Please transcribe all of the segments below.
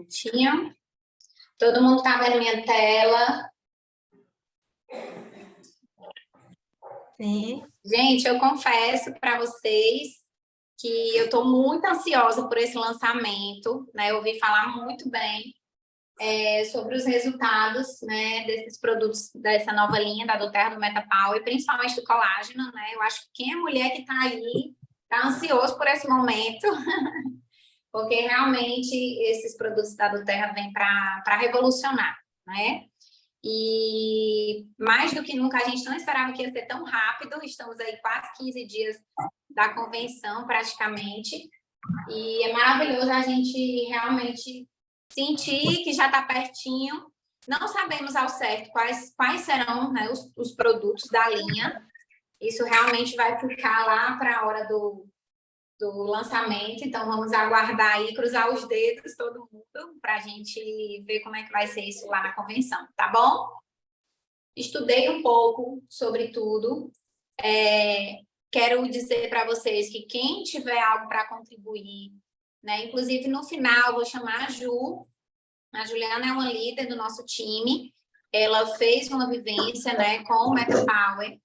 Tinha? Todo mundo está vendo minha tela? Sim. Gente, eu confesso para vocês que eu estou muito ansiosa por esse lançamento, né? Eu ouvi falar muito bem sobre os resultados, né, desses produtos dessa nova linha da doTERRA do MetaPower, e principalmente do colágeno, né? Eu acho que quem é mulher que está aí está ansioso por esse momento, porque realmente esses produtos da doTERRA vêm para revolucionar, né? E mais do que nunca a gente não esperava que ia ser tão rápido. Estamos aí quase 15 dias da convenção, praticamente, e é maravilhoso a gente realmente sentir que já está pertinho. Não sabemos ao certo quais serão, né, os produtos da linha. Isso realmente vai ficar lá para a hora do lançamento, então vamos aguardar aí, cruzar os dedos, todo mundo, para a gente ver como é que vai ser isso lá na convenção, tá bom? Estudei um pouco sobre tudo. Quero dizer para vocês que quem tiver algo para contribuir, né? Inclusive no final vou chamar a Ju. A Juliana é uma líder do nosso time. Ela fez uma vivência, né, com o MetaPower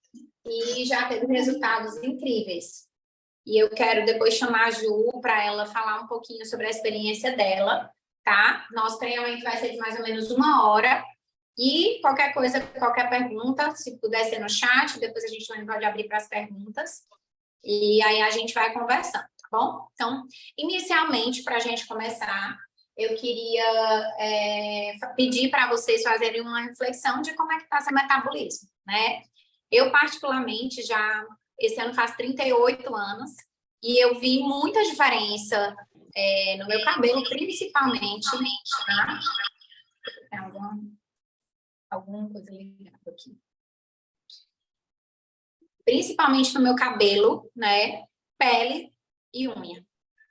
e já teve resultados incríveis. E eu quero depois chamar a Ju para ela falar um pouquinho sobre a experiência dela, tá? Nosso treinamento vai ser de mais ou menos 1 hora. E qualquer coisa, qualquer pergunta, se puder ser no chat, depois a gente também pode abrir para as perguntas. E aí a gente vai conversando, tá bom? Então, inicialmente, para a gente começar, eu queria pedir para vocês fazerem uma reflexão de como é que está seu metabolismo, né? Eu, particularmente, esse ano faz 38 anos, e eu vi muita diferença no meu cabelo, principalmente, tá? Tem alguma coisa ligada aqui. Principalmente no meu cabelo, né? Pele e unha.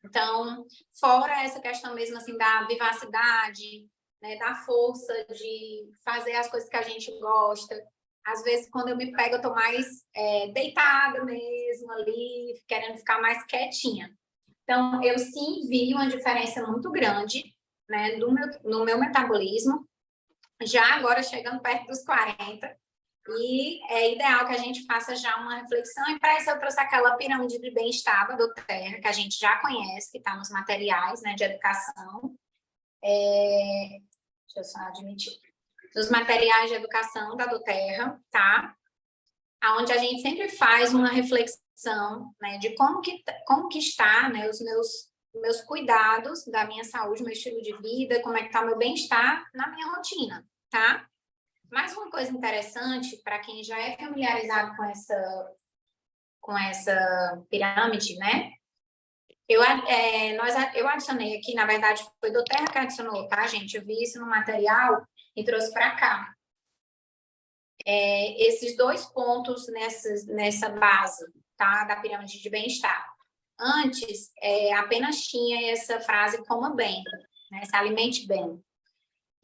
Então, fora essa questão mesmo assim da vivacidade, né, da força de fazer as coisas que a gente gosta. Às vezes, quando eu me pego, eu tô mais deitada mesmo ali, querendo ficar mais quietinha. Então, eu sim vi uma diferença muito grande, né, no meu metabolismo, já agora chegando perto dos 40, e é ideal que a gente faça já uma reflexão, e para isso eu trouxe aquela pirâmide de bem-estar da doTERRA, que a gente já conhece, que está nos materiais, né, de educação. Deixa eu só admitir. Nos materiais de educação da doTERRA, tá? Onde a gente sempre faz uma reflexão, né, de como que está, né, os meus cuidados da minha saúde, meu estilo de vida, como é que está o meu bem-estar na minha rotina, tá? Mais uma coisa interessante, para quem já é familiarizado com essa pirâmide, né? Eu adicionei aqui, na verdade, foi doTERRA que adicionou, tá, gente? Eu vi isso no material e trouxe para cá. Esses 2 pontos nessa base, tá, da pirâmide de bem-estar. Antes, apenas tinha essa frase coma bem, né, se alimente bem.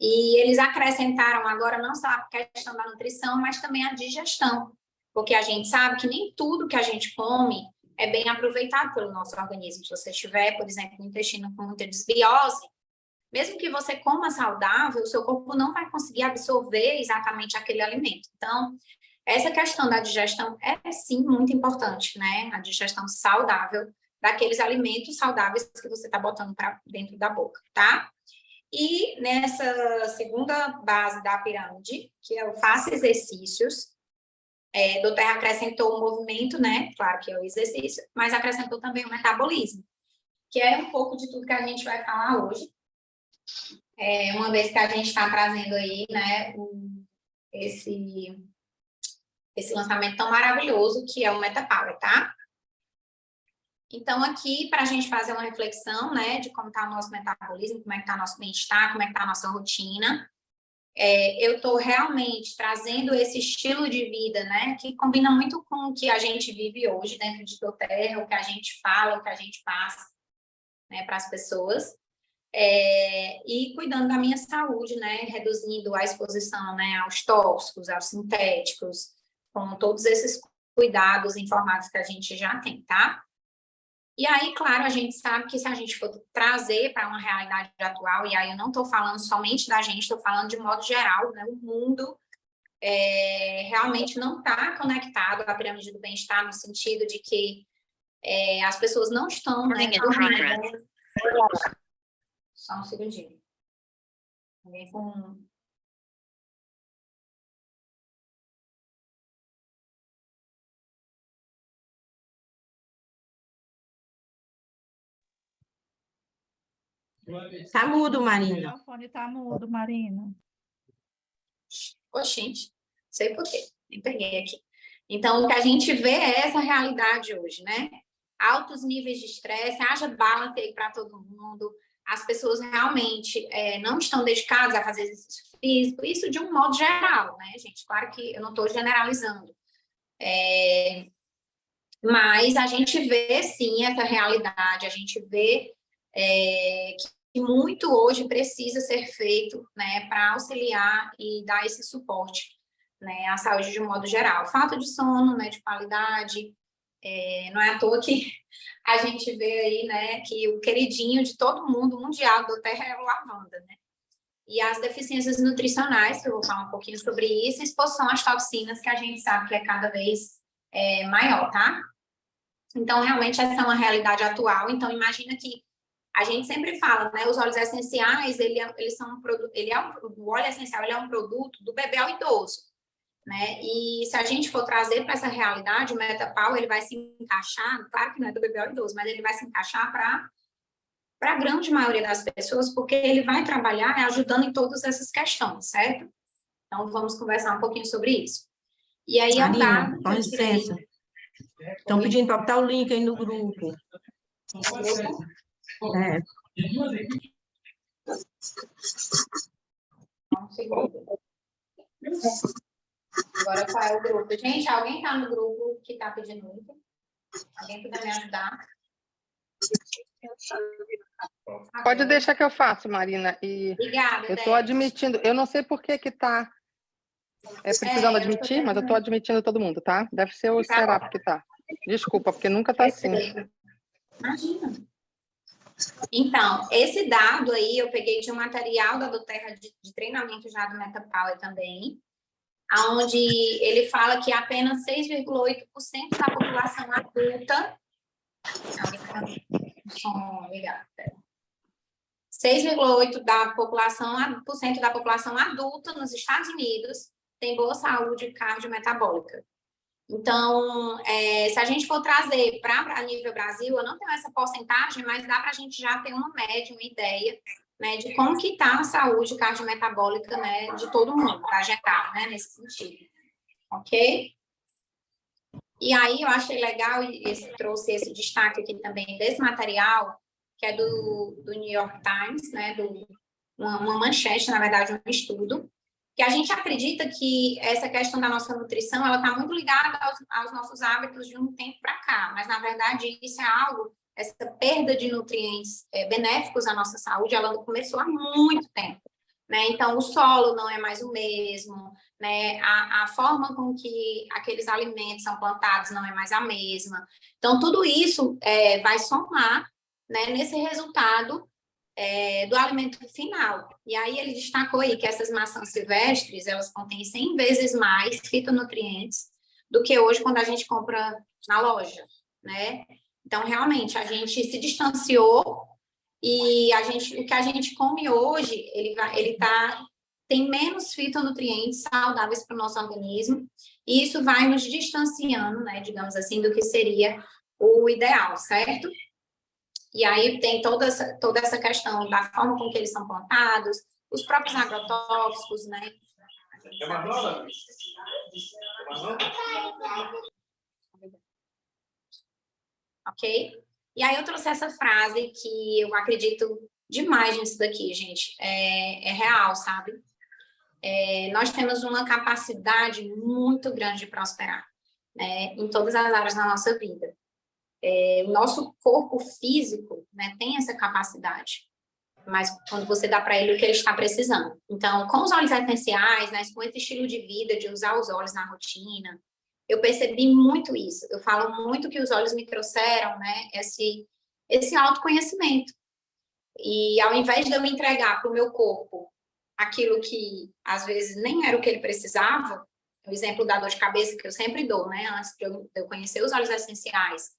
E eles acrescentaram agora não só a questão da nutrição, mas também a digestão, porque a gente sabe que nem tudo que a gente come é bem aproveitado pelo nosso organismo. Se você tiver, por exemplo, um intestino com muita desbiose, mesmo que você coma saudável, o seu corpo não vai conseguir absorver exatamente aquele alimento. Então, essa questão da digestão é sim muito importante, né? A digestão saudável daqueles alimentos saudáveis que você está botando para dentro da boca, tá? E nessa segunda base da pirâmide, que é o faça exercícios, doTERRA acrescentou o movimento, né? Claro que é o exercício, mas acrescentou também o metabolismo, que é um pouco de tudo que a gente vai falar hoje. Uma vez que a gente está trazendo aí, né, esse lançamento tão maravilhoso que é o MetaPower, tá? Então, aqui, para a gente fazer uma reflexão, né, de como está o nosso metabolismo, como é que está o nosso bem-estar, como é que está a nossa rotina, eu estou realmente trazendo esse estilo de vida, né, que combina muito com o que a gente vive hoje dentro de doTERRA, o que a gente fala, o que a gente passa, né, para as pessoas, e cuidando da minha saúde, né, reduzindo a exposição, né, aos tóxicos, aos sintéticos, com todos esses cuidados informados que a gente já tem, tá? E aí, claro, a gente sabe que se a gente for trazer para uma realidade atual, e aí eu não estou falando somente da gente, estou falando de modo geral, né? O mundo realmente não está conectado à pirâmide do bem-estar, no sentido de que as pessoas não estão, né, dormindo. Só um segundinho. Alguém com... Tá mudo, O Marina. microfone tá mudo, Marina. Oxente, sei por quê, nem peguei aqui. Então, o que a gente vê é essa realidade hoje, né? Altos níveis de estresse, haja balance aí para todo mundo, as pessoas realmente não estão dedicadas a fazer exercício físico, isso de um modo geral, né, gente? Claro que eu não estou generalizando. Mas a gente vê, sim, essa realidade, a gente vê que muito hoje precisa ser feito, né, para auxiliar e dar esse suporte, né, à saúde de um modo geral. Falta de sono, né, de qualidade, não é à toa que a gente vê aí, né, que o queridinho de todo mundo mundial do Terra é o lavanda, né? E as deficiências nutricionais, que eu vou falar um pouquinho sobre isso, e exposição às toxinas, que a gente sabe que é cada vez maior, tá? Então, realmente, essa é uma realidade atual. Então, imagina que a gente sempre fala, né? Os óleos essenciais, eles são um produto, o óleo essencial ele é um produto do bebê ao idoso, né? E se a gente for trazer para essa realidade, o Metapal, ele vai se encaixar, claro que não é do bebê ao idoso, mas ele vai se encaixar para a grande maioria das pessoas, porque ele vai trabalhar ajudando em todas essas questões, certo? Então, vamos conversar um pouquinho sobre isso. E aí, é um Marina, dado com licença. Estão pedindo para botar o link aí no grupo. É. Um segundo. Agora, qual é o grupo? Gente, alguém está no grupo que está pedindo link? Alguém puder me ajudar? Pode deixar que eu faço, Marina. E Obrigada, eu estou admitindo, eu não sei por que está precisando admitir, mas eu estou admitindo todo mundo, tá? Deve ser o Serap que está. Desculpa, porque nunca está assim. Imagina. Então, esse dado aí eu peguei de um material da Doterra de treinamento já do Metapower também, onde ele fala que apenas 6,8% da população adulta... 6,8% da população adulta nos Estados Unidos tem boa saúde cardiometabólica. Então, se a gente for trazer para nível Brasil, eu não tenho essa porcentagem, mas dá para a gente já ter uma média, uma ideia, né, de como que está a saúde cardiometabólica, né, de todo mundo, tá, geral, né, nesse sentido. Ok? E aí eu achei legal, e trouxe esse destaque aqui também desse material, que é do New York Times, né, uma manchete, na verdade, um estudo, que a gente acredita que essa questão da nossa nutrição, ela está muito ligada aos nossos hábitos de um tempo para cá, mas, na verdade, isso é algo, essa perda de nutrientes benéficos à nossa saúde, ela começou há muito tempo, né? Então, o solo não é mais o mesmo, né? A forma com que aqueles alimentos são plantados não é mais a mesma. Então, tudo isso vai somar, né, nesse resultado do alimento final. E aí ele destacou aí que essas maçãs silvestres, elas contêm 100 vezes mais fitonutrientes do que hoje quando a gente compra na loja, né? Então, realmente, a gente se distanciou e o que a gente come hoje, tem menos fitonutrientes saudáveis para o nosso organismo, e isso vai nos distanciando, né, digamos assim, do que seria o ideal, certo? E aí tem toda essa questão da forma com que eles são plantados, os próprios agrotóxicos, né? Ok? E aí eu trouxe essa frase que eu acredito demais nisso daqui, gente. É real, sabe? Nós temos uma capacidade muito grande de prosperar, né, em todas as áreas da nossa vida. O nosso corpo físico, né, tem essa capacidade, mas quando você dá para ele o que ele está precisando. Então, com os óleos essenciais, né, com esse estilo de vida, de usar os óleos na rotina, eu percebi muito isso. Eu falo muito que os olhos me trouxeram, né, esse autoconhecimento. E ao invés de eu entregar para o meu corpo aquilo que às vezes nem era o que ele precisava, o exemplo da dor de cabeça que eu sempre dou, né, antes de eu conhecer os óleos essenciais,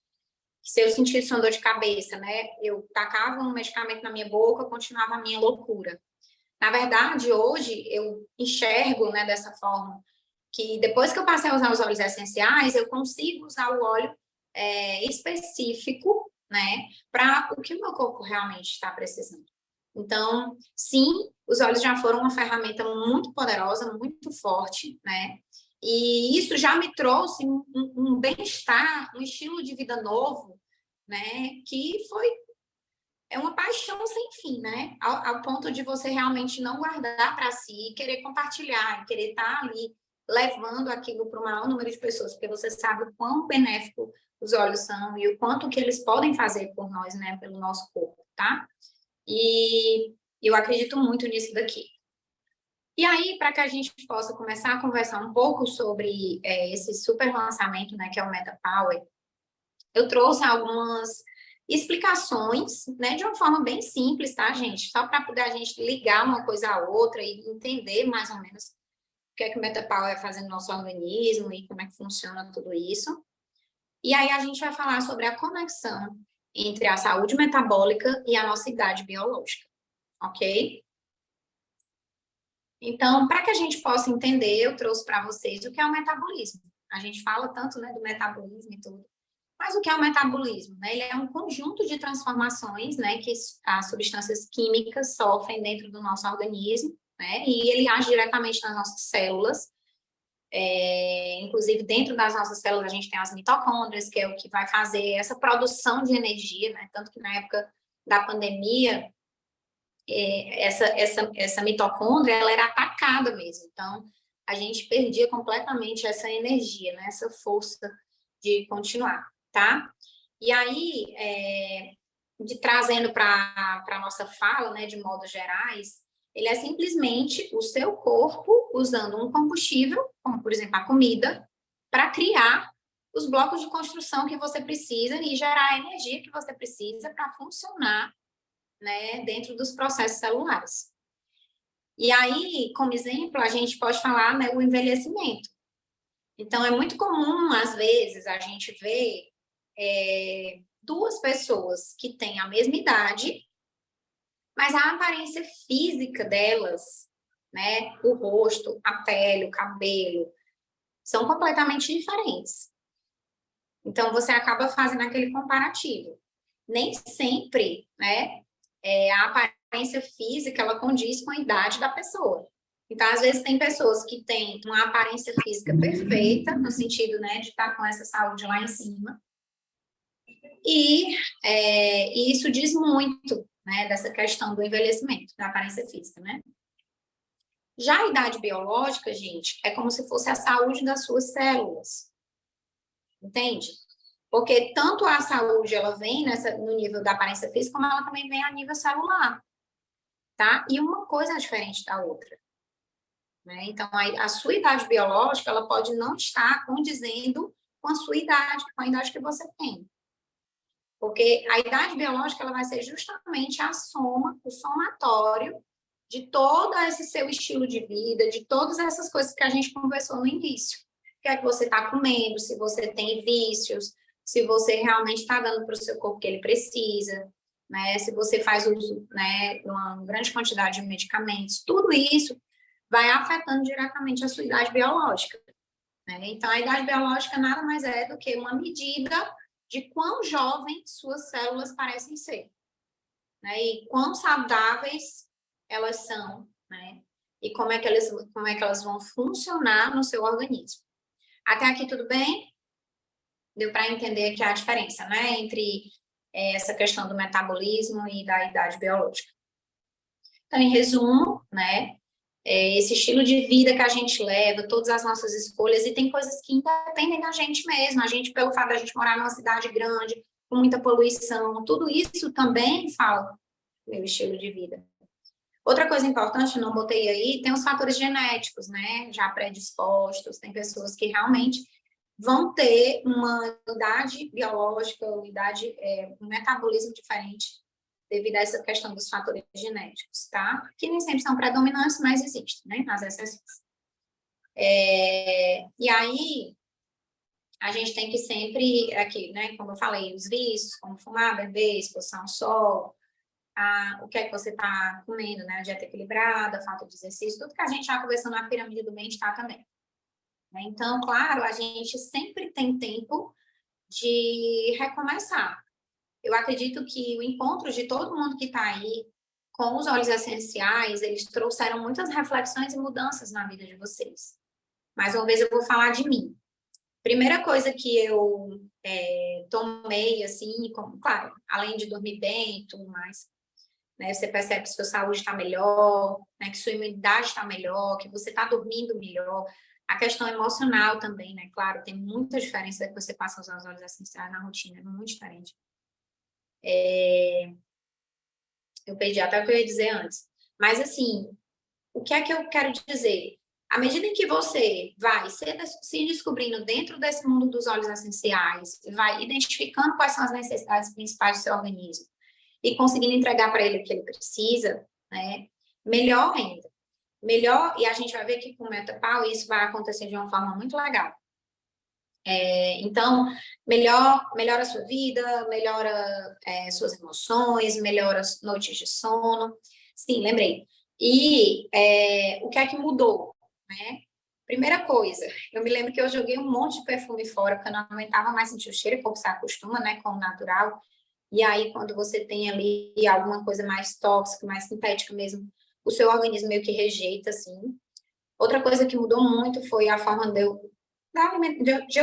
se eu sentisse uma dor de cabeça, né, eu tacava um medicamento na minha boca, continuava a minha loucura. Na verdade, hoje eu enxergo, né, dessa forma, que depois que eu passei a usar os óleos essenciais, eu consigo usar o óleo específico, né, para o que o meu corpo realmente está precisando. Então, sim, os óleos já foram uma ferramenta muito poderosa, muito forte, né, e isso já me trouxe um bem-estar, um estilo de vida novo, né, que é uma paixão sem fim, né, ao ponto de você realmente não guardar para si, querer compartilhar, querer estar ali levando aquilo para o maior número de pessoas, porque você sabe o quão benéfico os óleos são e o quanto que eles podem fazer por nós, né, pelo nosso corpo, tá? E eu acredito muito nisso daqui. E aí, para que a gente possa começar a conversar um pouco sobre esse super lançamento, né, que é o Meta Power, eu trouxe algumas explicações, né, de uma forma bem simples, tá, gente? Só para poder a gente ligar uma coisa à outra e entender mais ou menos o que é que o MetaPower vai fazer no nosso organismo e como é que funciona tudo isso. E aí a gente vai falar sobre a conexão entre a saúde metabólica e a nossa idade biológica, ok? Então, para que a gente possa entender, eu trouxe para vocês o que é o metabolismo. A gente fala tanto, né, do metabolismo e tudo, mas o que é o metabolismo? Né? Ele é um conjunto de transformações, né, que as substâncias químicas sofrem dentro do nosso organismo, né, e ele age diretamente nas nossas células. Inclusive, dentro das nossas células, a gente tem as mitocôndrias, que é o que vai fazer essa produção de energia, né? Tanto que na época da pandemia, essa mitocôndria, ela era atacada mesmo. Então, a gente perdia completamente essa energia, né? Essa força de continuar, tá? E aí, trazendo para a nossa fala, né, de modo gerais, ele é simplesmente o seu corpo usando um combustível, como por exemplo a comida, para criar os blocos de construção que você precisa e gerar a energia que você precisa para funcionar, né, dentro dos processos celulares. E aí, como exemplo, a gente pode falar, né, o envelhecimento. Então, é muito comum, às vezes, a gente ver duas pessoas que têm a mesma idade, mas a aparência física delas, né, o rosto, a pele, o cabelo, são completamente diferentes. Então, você acaba fazendo aquele comparativo. Nem sempre, né, a aparência física, ela condiz com a idade da pessoa. Então, às vezes, tem pessoas que têm uma aparência física perfeita, no sentido, né, de estar com essa saúde lá em cima, e isso diz muito, né, dessa questão do envelhecimento, da aparência física, né? Já a idade biológica, gente, é como se fosse a saúde das suas células, entende? Porque tanto a saúde, ela vem no nível da aparência física, como ela também vem a nível celular, tá? E uma coisa é diferente da outra, né? Então, a sua idade biológica, ela pode não estar condizendo com a sua idade, com a idade que você tem. Porque a idade biológica, ela vai ser justamente a soma, o somatório de todo esse seu estilo de vida, de todas essas coisas que a gente conversou no início. O que é que você está comendo, se você tem vícios, se você realmente está dando para o seu corpo o que ele precisa, né? Se você faz uso, né, de uma grande quantidade de medicamentos, tudo isso vai afetando diretamente a sua idade biológica, né? Então, a idade biológica nada mais é do que uma medida de quão jovens suas células parecem ser, né? E quão saudáveis elas são, né? E como é que elas vão funcionar no seu organismo. Até aqui tudo bem? Deu para entender aqui a diferença, né? Entre essa questão do metabolismo e da idade biológica. Então, em resumo, né? Esse estilo de vida que a gente leva, todas as nossas escolhas, e tem coisas que independem da gente mesmo, a gente, pelo fato da gente morar numa cidade grande, com muita poluição, tudo isso também fala do meu estilo de vida. Outra coisa importante, não botei aí, tem os fatores genéticos, né, já predispostos, tem pessoas que realmente vão ter uma unidade biológica, um metabolismo diferente devido a essa questão dos fatores genéticos, tá? Que nem sempre são predominantes, mas existem, né? As exceções. E aí, a gente tem que sempre, aqui, né? Como eu falei, os vícios, como fumar, beber, exposição ao sol, o que é que você está comendo, né? A dieta equilibrada, falta de exercício, tudo que a gente já conversou na pirâmide do bem-estar também. Então, claro, a gente sempre tem tempo de recomeçar. Eu acredito que o encontro de todo mundo que está aí com os óleos essenciais, eles trouxeram muitas reflexões e mudanças na vida de vocês. Mais uma vez, eu vou falar de mim. Primeira coisa que eu tomei, assim, claro, além de dormir bem e tudo mais, né, você percebe que sua saúde está melhor, né, que sua imunidade está melhor, que você está dormindo melhor. A questão emocional também, né? Claro, tem muita diferença que você passa a usar os óleos essenciais na rotina, é muito diferente. Eu perdi até o que eu ia dizer antes. Mas, assim, o que é que eu quero dizer? À medida em que você vai se descobrindo dentro desse mundo dos óleos essenciais, vai identificando quais são as necessidades principais do seu organismo e conseguindo entregar para ele o que ele precisa, né? Melhor ainda. Melhor, e a gente vai ver que com o Metapau isso vai acontecer de uma forma muito legal. Então, melhora a sua vida, melhora suas emoções, melhora as noites de sono. Sim, lembrei. E o que é que mudou, né? Primeira coisa, eu me lembro que eu joguei um monte de perfume fora, porque eu não aguentava mais sentir o cheiro, o corpo se acostuma, né, com o natural. E aí, quando você tem ali alguma coisa mais tóxica, mais sintética mesmo, o seu organismo meio que rejeita, assim. Outra coisa que mudou muito foi a forma de eu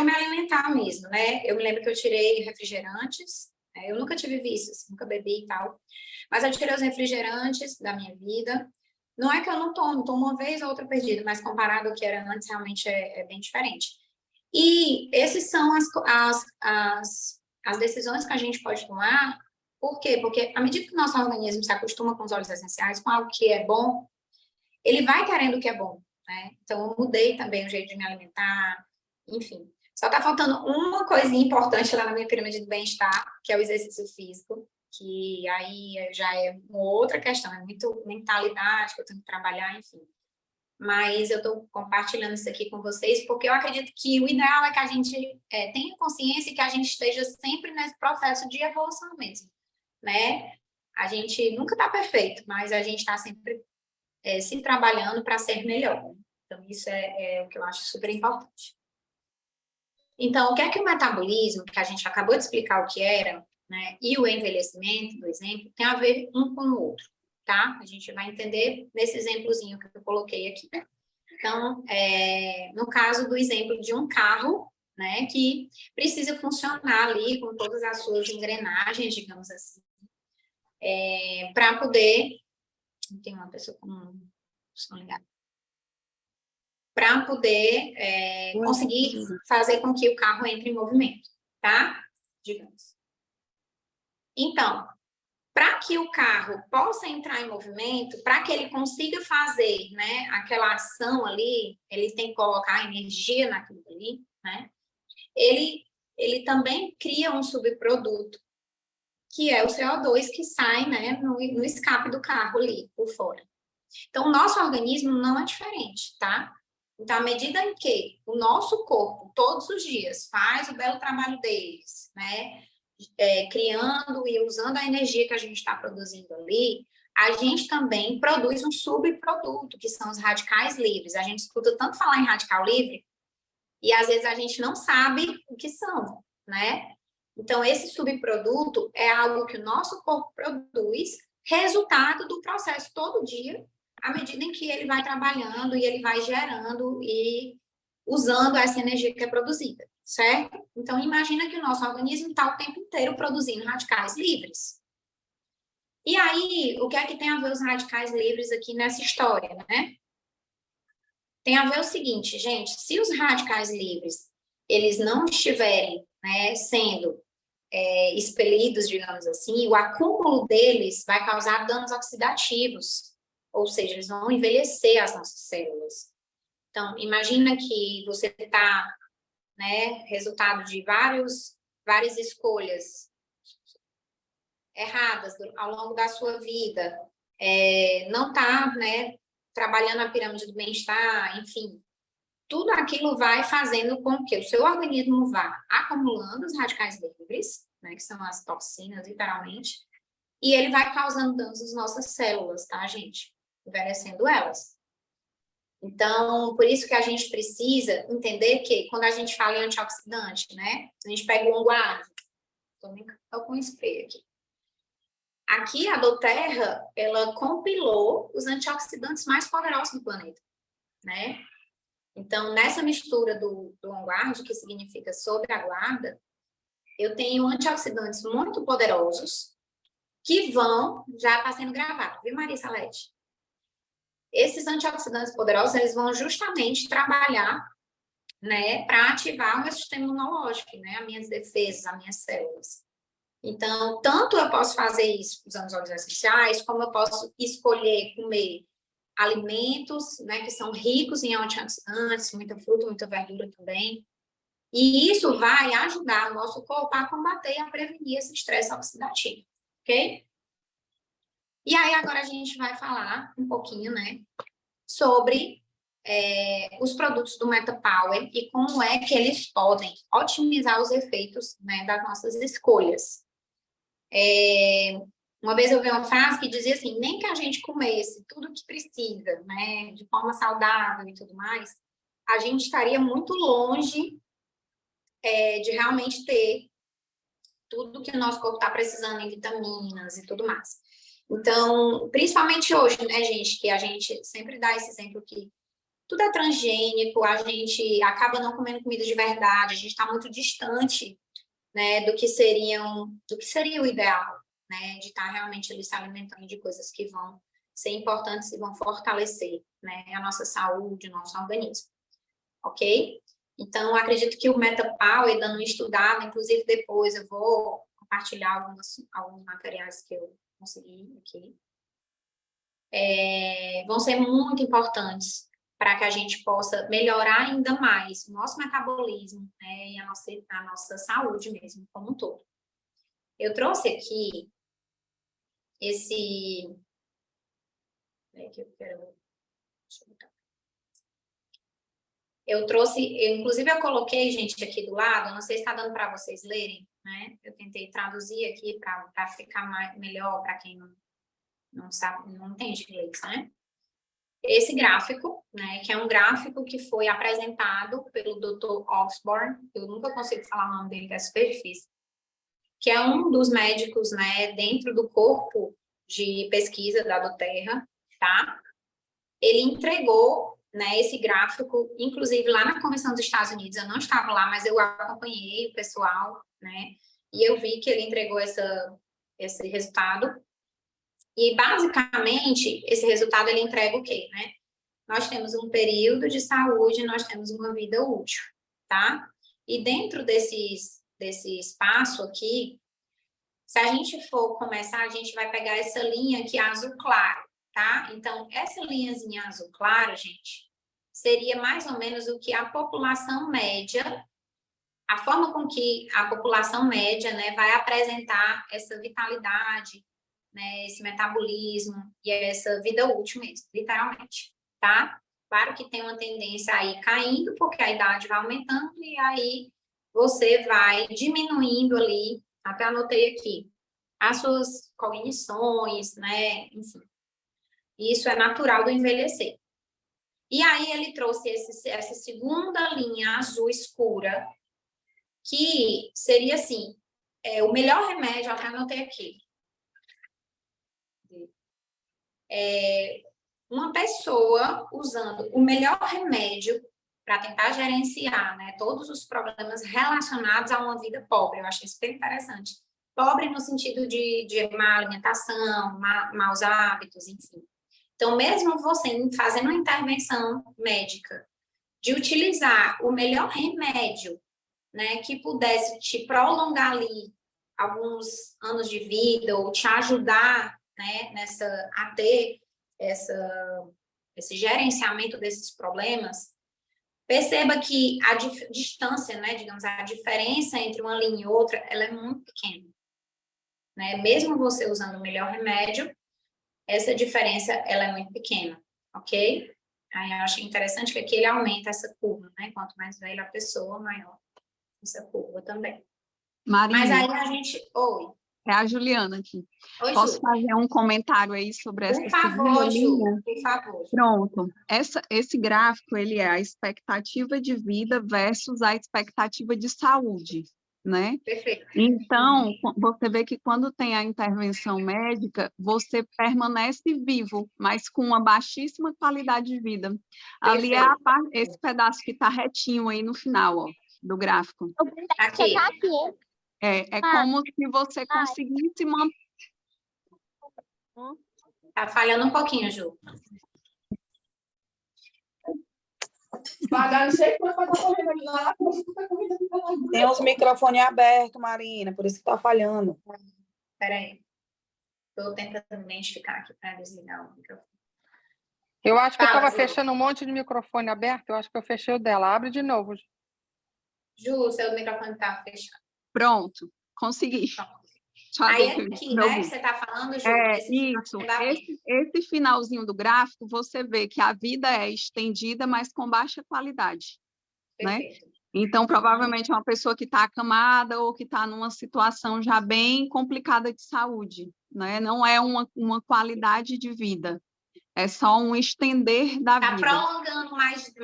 me alimentar mesmo, né? Eu me lembro que eu tirei refrigerantes, eu nunca tive vícios, nunca bebi e tal, mas eu tirei os refrigerantes da minha vida. Não é que eu não tomo uma vez ou outra perdida, mas comparado ao que era antes, realmente é bem diferente. E esses são as decisões que a gente pode tomar. Por quê? Porque à medida que o nosso organismo se acostuma com os óleos essenciais, com algo que é bom, ele vai querendo o que é bom, né? Então, eu mudei também o jeito de me alimentar, enfim. Só está faltando uma coisinha importante lá na minha pirâmide do bem-estar, que é o exercício físico, que aí já é uma outra questão, é muito mentalidade que eu tenho que trabalhar, enfim. Mas eu estou compartilhando isso aqui com vocês, porque eu acredito que o ideal é que a gente tenha consciência e que a gente esteja sempre nesse processo de evolução mesmo, né? A gente nunca está perfeito, mas a gente está sempre se trabalhando para ser melhor. Então, isso é o que eu acho super importante. Então, o que é que o metabolismo, que a gente acabou de explicar o que era, né, e o envelhecimento, do exemplo, tem a ver um com o outro, tá? A gente vai entender nesse exemplozinho que eu coloquei aqui. Então, no caso do exemplo de um carro, né, que precisa funcionar ali com todas as suas engrenagens, digamos assim, para poder... Tem uma pessoa com um som ligado. Para poder conseguir fazer com que o carro entre em movimento, tá? Digamos. Então, para que o carro possa entrar em movimento, para que ele consiga fazer, né, aquela ação ali, ele tem que colocar energia naquilo ali, né? Ele também cria um subproduto, que é o CO2 que sai, né, no escape do carro ali, por fora. Então, o nosso organismo não é diferente, tá? Então, à medida em que o nosso corpo, todos os dias, faz o belo trabalho deles, né? Criando e usando a energia que a gente está produzindo ali, a gente também produz um subproduto, que são os radicais livres. A gente escuta tanto falar em radical livre, e às vezes a gente não sabe o que são, né? Então, esse subproduto é algo que o nosso corpo produz, resultado do processo todo dia, à medida em que ele vai trabalhando e ele vai gerando e usando essa energia que é produzida, certo? Então, imagina que o nosso organismo está o tempo inteiro produzindo radicais livres. E aí, o que é que tem a ver os radicais livres aqui nessa história, né? Tem a ver o seguinte, gente, se os radicais livres, eles não estiverem, né, sendo expelidos, digamos assim, o acúmulo deles vai causar danos oxidativos, ou seja, eles vão envelhecer as nossas células. Então, imagina que você está né, resultado de várias escolhas erradas ao longo da sua vida, não está, né, trabalhando a pirâmide do bem-estar, enfim, tudo aquilo vai fazendo com que o seu organismo vá acumulando os radicais livres, né, que são as toxinas, literalmente, e ele vai causando danos nas nossas células, tá, gente? Envelhecendo elas. Então, por isso que a gente precisa entender que, quando a gente fala em antioxidante, né, a gente pega o anguá, estou com um spray aqui. Aqui, a doTERRA, ela compilou os antioxidantes mais poderosos do planeta, né? Então, nessa mistura do OnGuard, que significa sobre a guarda, eu tenho antioxidantes muito poderosos que já está sendo gravado, viu, Maria Salete? Esses antioxidantes poderosos, eles vão justamente trabalhar, né, para ativar o meu sistema imunológico, né, as minhas defesas, as minhas células. Então, tanto eu posso fazer isso usando os óleos essenciais, como eu posso escolher comer alimentos, né, que são ricos em antioxidantes, muita fruta, muita verdura também. E isso vai ajudar o nosso corpo a combater e a prevenir esse estresse oxidativo, ok? E aí, agora a gente vai falar um pouquinho, né, sobre os produtos do MetaPower e como é que eles podem otimizar os efeitos, né, das nossas escolhas. Uma vez eu vi uma frase que dizia assim, nem que a gente comesse tudo que precisa, né, de forma saudável e tudo mais, a gente estaria muito longe de realmente ter tudo que o nosso corpo está precisando em vitaminas e tudo mais. Então, principalmente hoje, né, gente, que a gente sempre dá esse exemplo que tudo é transgênico, a gente acaba não comendo comida de verdade, a gente está muito distante, né, do que seria o ideal, né, de estar realmente ali se alimentando de coisas que vão ser importantes e vão fortalecer, né, a nossa saúde, o nosso organismo, ok? Então, acredito que o MetaPower, dando uma estudada, inclusive depois eu vou compartilhar alguns materiais que eu consegui aqui, vão ser muito importantes para que a gente possa melhorar ainda mais o nosso metabolismo, né, e a nossa saúde mesmo, como um todo. Eu trouxe aqui esse... inclusive eu coloquei, gente, aqui do lado, não sei se está dando para vocês lerem, né? Eu tentei traduzir aqui para ficar melhor para quem não sabe, não entende inglês, né? Esse gráfico, né, que é um gráfico que foi apresentado pelo Dr. Osborne, eu nunca consigo falar o nome dele, que é super difícil, que é um dos médicos, né, dentro do corpo de pesquisa da doTERRA, tá? Ele entregou, né, esse gráfico, inclusive lá na Convenção dos Estados Unidos, eu não estava lá, mas eu acompanhei o pessoal, né, e eu vi que ele entregou esse resultado. E, basicamente, esse resultado, ele entrega o quê, né? Nós temos um período de saúde, nós temos uma vida útil, tá? E dentro desse espaço aqui, se a gente for começar, a gente vai pegar essa linha aqui azul claro, tá? Então, essa linhazinha azul claro, gente, seria mais ou menos o que a população média, a forma com que a população média, né, vai apresentar essa vitalidade, né, esse metabolismo e essa vida útil mesmo, literalmente, tá? Claro que tem uma tendência a ir caindo, porque a idade vai aumentando, e aí você vai diminuindo ali, até anotei aqui, as suas cognições, né, enfim. Isso é natural do envelhecer. E aí ele trouxe essa segunda linha azul escura, que seria assim, o melhor remédio, até anotei aqui, uma pessoa usando o melhor remédio para tentar gerenciar, né, todos os problemas relacionados a uma vida pobre. Eu achei super interessante. Pobre no sentido de má alimentação, maus hábitos, enfim. Então, mesmo você fazendo uma intervenção médica, de utilizar o melhor remédio, né, que pudesse te prolongar ali alguns anos de vida ou te ajudar, né, a ter esse gerenciamento desses problemas, Perceba que a distância, né, digamos, a diferença entre uma linha e outra, ela é muito pequena, né? Mesmo você usando o melhor remédio, essa diferença, ela é muito pequena, ok? Aí eu acho interessante que aqui ele aumenta essa curva, né? Quanto mais velha a pessoa, maior essa curva também. Mas Marina, aí a gente... Oi. é a Juliana aqui. Oi, Posso Ju. fazer um comentário aí sobre essa Por segunda favor, Ju. linha? Por favor. Pronto. Esse gráfico, ele é a expectativa de vida versus a expectativa de saúde, né? Perfeito. Então, você vê que quando tem a intervenção médica, você permanece vivo, mas com uma baixíssima qualidade de vida. Ali é esse pedaço que está retinho aí no final, ó, do gráfico. Aqui. É como se você conseguisse manter. Tá falhando um pouquinho, Ju. Pagar não sei quanto vai estar correndo lá, você tá correndo aqui pela rua. Tem os microfones abertos, Marina, por isso que tá falhando. Peraí. Estou tentando identificar aqui para desligar o microfone. Eu acho que eu Fala, estava Ju. fechando um monte de microfone aberto, eu acho que eu fechei o dela. Abre de novo. Ju, seu microfone está fechado. Pronto, consegui. Deixa eu Aí abrir aqui, aqui, né, meu que você está falando, Ju, É, esse final isso. da vida. Esse finalzinho do gráfico, você vê que a vida é estendida, mas com baixa qualidade, né? Perfeito. Então, provavelmente é uma pessoa que está acamada ou que está numa situação já bem complicada de saúde, né? Não é uma qualidade de vida, é só um estender da Está vida. prolongando mais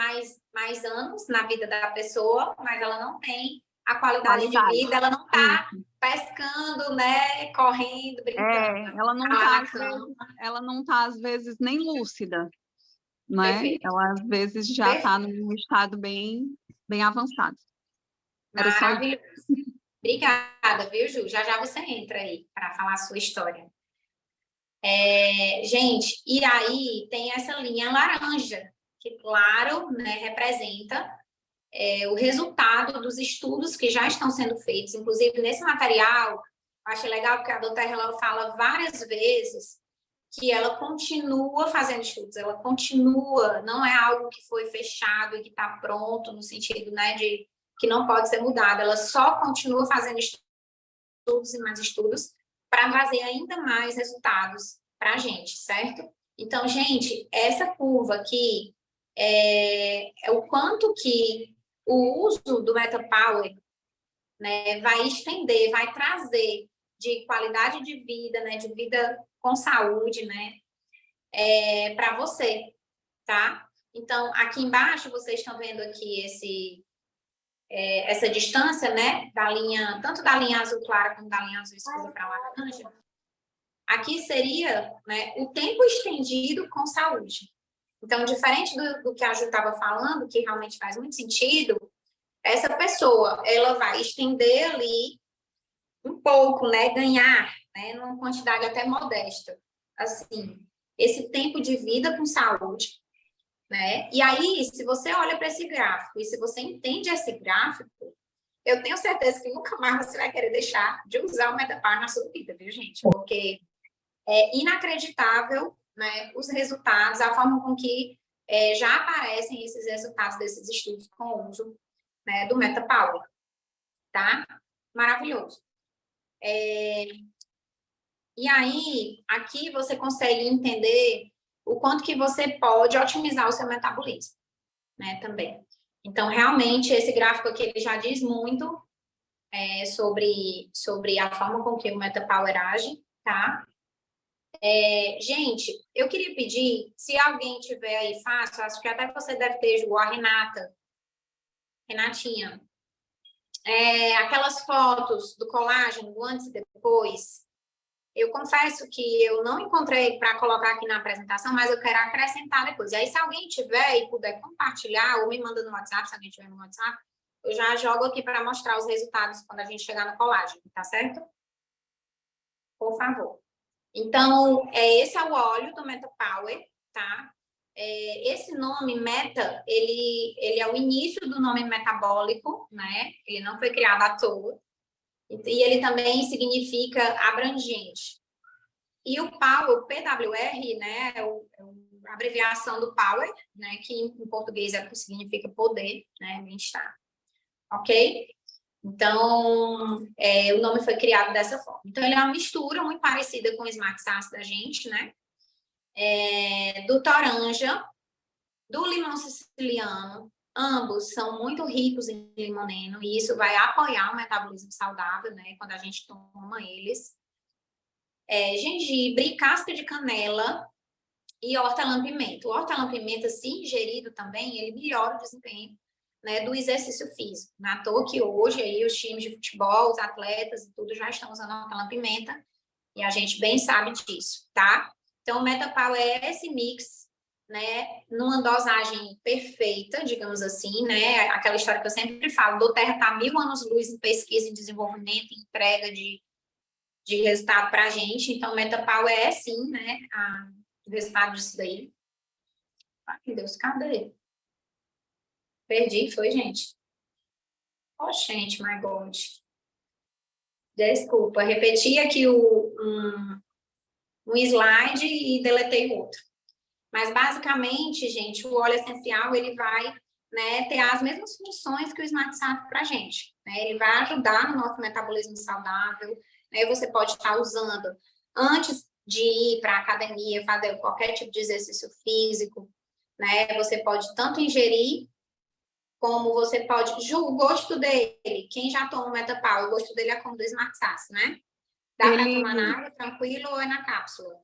anos na vida da pessoa, mas ela não tem a qualidade de vida, ela não está pescando, né, correndo, brincando. Ela não tá, às vezes, nem lúcida, né? Perfeito. Ela, às vezes, já está num estado bem avançado. Era só isso. Maravilhoso. Obrigada, viu, Ju? Já já você entra aí para falar a sua história. Gente, e aí tem essa linha laranja, que, claro, né, representa o resultado dos estudos que já estão sendo feitos. Inclusive, nesse material, achei legal porque a doutora Helena fala várias vezes que ela continua fazendo estudos, ela continua, não é algo que foi fechado e que está pronto, no sentido, né, de que não pode ser mudado, ela só continua fazendo estudos e mais estudos para trazer ainda mais resultados para a gente, certo? Então, gente, essa curva aqui é o quanto que o uso do MetaPower, né, vai estender, vai trazer de qualidade de vida, né, de vida com saúde, né, para você, tá? Então, aqui embaixo, vocês estão vendo aqui essa distância, né, da linha, tanto da linha azul clara como da linha azul escura para laranja. Aqui seria, né, o tempo estendido com saúde. Então, diferente do que a Ju estava falando, que realmente faz muito sentido, essa pessoa, ela vai estender ali um pouco, né, ganhar, né, numa quantidade até modesta, assim, esse tempo de vida com saúde, né? E aí, se você olha para esse gráfico e se você entende esse gráfico, eu tenho certeza que nunca mais você vai querer deixar de usar o MetaPower na sua vida, viu, gente? Porque é inacreditável, né, os resultados, a forma com que já aparecem esses resultados desses estudos com o uso, né, do MetaPower, tá? Maravilhoso. E aí, aqui você consegue entender o quanto que você pode otimizar o seu metabolismo, né, também. Então, realmente, esse gráfico aqui, ele já diz muito sobre a forma com que o MetaPower age, tá? Gente, eu queria pedir, se alguém tiver aí fácil, acho que até você deve ter, Ju, a Renatinha, aquelas fotos do colágeno, do antes e depois, eu confesso que eu não encontrei para colocar aqui na apresentação, mas eu quero acrescentar depois. E aí, se alguém tiver e puder compartilhar, ou me manda no WhatsApp, se alguém tiver no WhatsApp, eu já jogo aqui para mostrar os resultados quando a gente chegar no colágeno, tá certo? Por favor. Então, esse é o óleo do MetaPower, tá? Esse nome Meta, ele é o início do nome metabólico, né? Ele não foi criado à toa. E ele também significa abrangente. E o Power, o PWR, né, a abreviação do Power, né, que em português significa poder, né, bem-estar. Ok? Então, o nome foi criado dessa forma. Então, ele é uma mistura muito parecida com o Smart SaaS da gente, né? Do Toranja, do limão siciliano, ambos são muito ricos em limoneno, e isso vai apoiar o metabolismo saudável, né, quando a gente toma eles. Gengibre, casca de canela e hortelã-pimenta. O hortelã-pimenta, se ingerido também, ele melhora o desempenho, né, do exercício físico. Não é à toa que hoje aí os times de futebol, os atletas e tudo já estão usando hortelã-pimenta, e a gente bem sabe disso, tá? Então, o MetaPower é esse mix, né, numa dosagem perfeita, digamos assim, né, aquela história que eu sempre falo, do Terra está 1000 anos-luz em pesquisa e desenvolvimento, entrega de resultado para a gente. Então, o MetaPower é sim, né, o resultado disso daí. Ai, meu Deus, cadê? Perdi, foi, gente? Oh, gente, my God. Desculpa, repeti aqui um slide e deletei o outro. Mas, basicamente, gente, o óleo essencial, ele vai, né, ter as mesmas funções que o Smart SAF para a gente, né? Ele vai ajudar no nosso metabolismo saudável, né? Você pode estar usando antes de ir para a academia, fazer qualquer tipo de exercício físico, né? Você pode tanto ingerir, como você pode... Ju, o gosto dele, quem já toma o MetaPower, o gosto dele é como do Smart SAF, né? Dá para tomar na água, tranquilo, ou é na cápsula?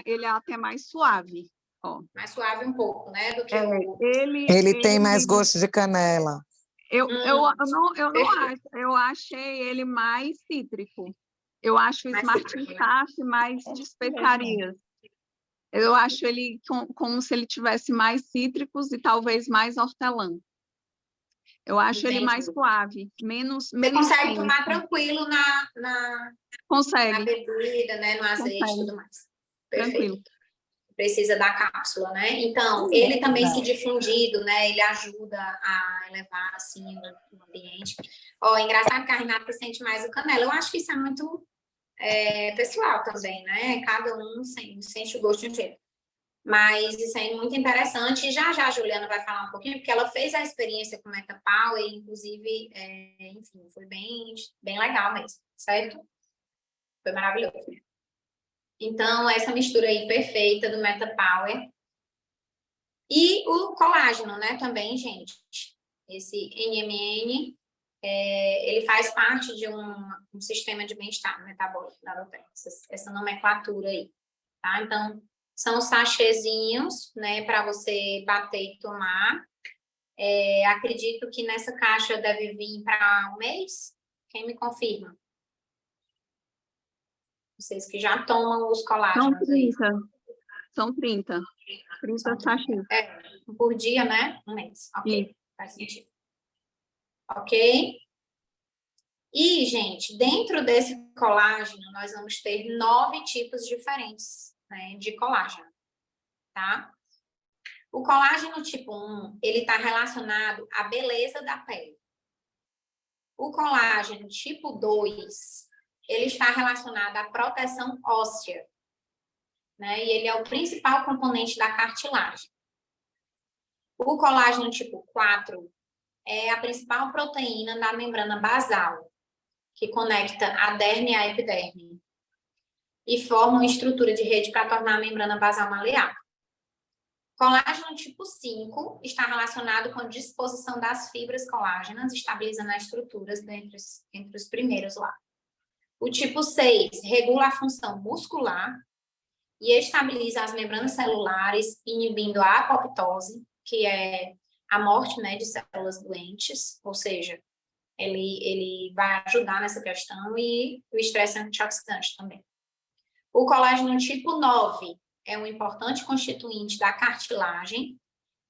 Ele é até mais suave. Ó. Mais suave um pouco, né? Do que Ele tem mais gosto de canela. Eu não acho. Eu achei ele mais cítrico. Eu acho o Smart SAF mais de especiarias. Eu acho ele como se ele tivesse mais cítricos e talvez mais hortelã. Eu acho ele mais suave, menos. Você consegue tomar tranquilo na bebida, né? No azeite e tudo mais. Perfeito. Tranquilo. Precisa da cápsula, né? Então, ele também se difundido, né? Ele ajuda a elevar, assim, o ambiente. Ó, engraçado que a Renata sente mais o canela. Eu acho que isso é muito pessoal também, né? Cada um sente o gosto de um jeito. Mas isso é muito interessante. E já a Juliana vai falar um pouquinho, porque ela fez a experiência com o MetaPower e, inclusive, enfim, foi bem legal mesmo, certo? Foi maravilhoso. Então, essa mistura aí perfeita do MetaPower. E o colágeno, né, também, gente. Esse NMN, ele faz parte de um sistema de bem-estar metabólico da Europeia, essa nomenclatura aí, tá? Então, são sachêzinhos, né, para você bater e tomar. Acredito que nessa caixa deve vir para um mês. Quem me confirma? Vocês que já tomam os colágenos. São 30. 30 sachês. Por dia, né? Um mês. Ok, Sim. Faz sentido. Ok? E, gente, dentro desse colágeno, nós vamos ter 9 tipos diferentes, né, de colágeno, tá? O colágeno tipo 1, ele está relacionado à beleza da pele. O colágeno tipo 2, ele está relacionado à proteção óssea, né? E ele é o principal componente da cartilagem. O colágeno tipo 4 é a principal proteína da membrana basal, que conecta a derme à epiderme e forma uma estrutura de rede para tornar a membrana basal maleável. Colágeno tipo 5 está relacionado com a disposição das fibras colágenas, estabilizando as estruturas entre os primeiros lá. O tipo 6 regula a função muscular e estabiliza as membranas celulares, inibindo a apoptose, que é a morte, né, de células doentes, ou seja, ele vai ajudar nessa questão, e o estresse antioxidante também. O colágeno tipo 9 é um importante constituinte da cartilagem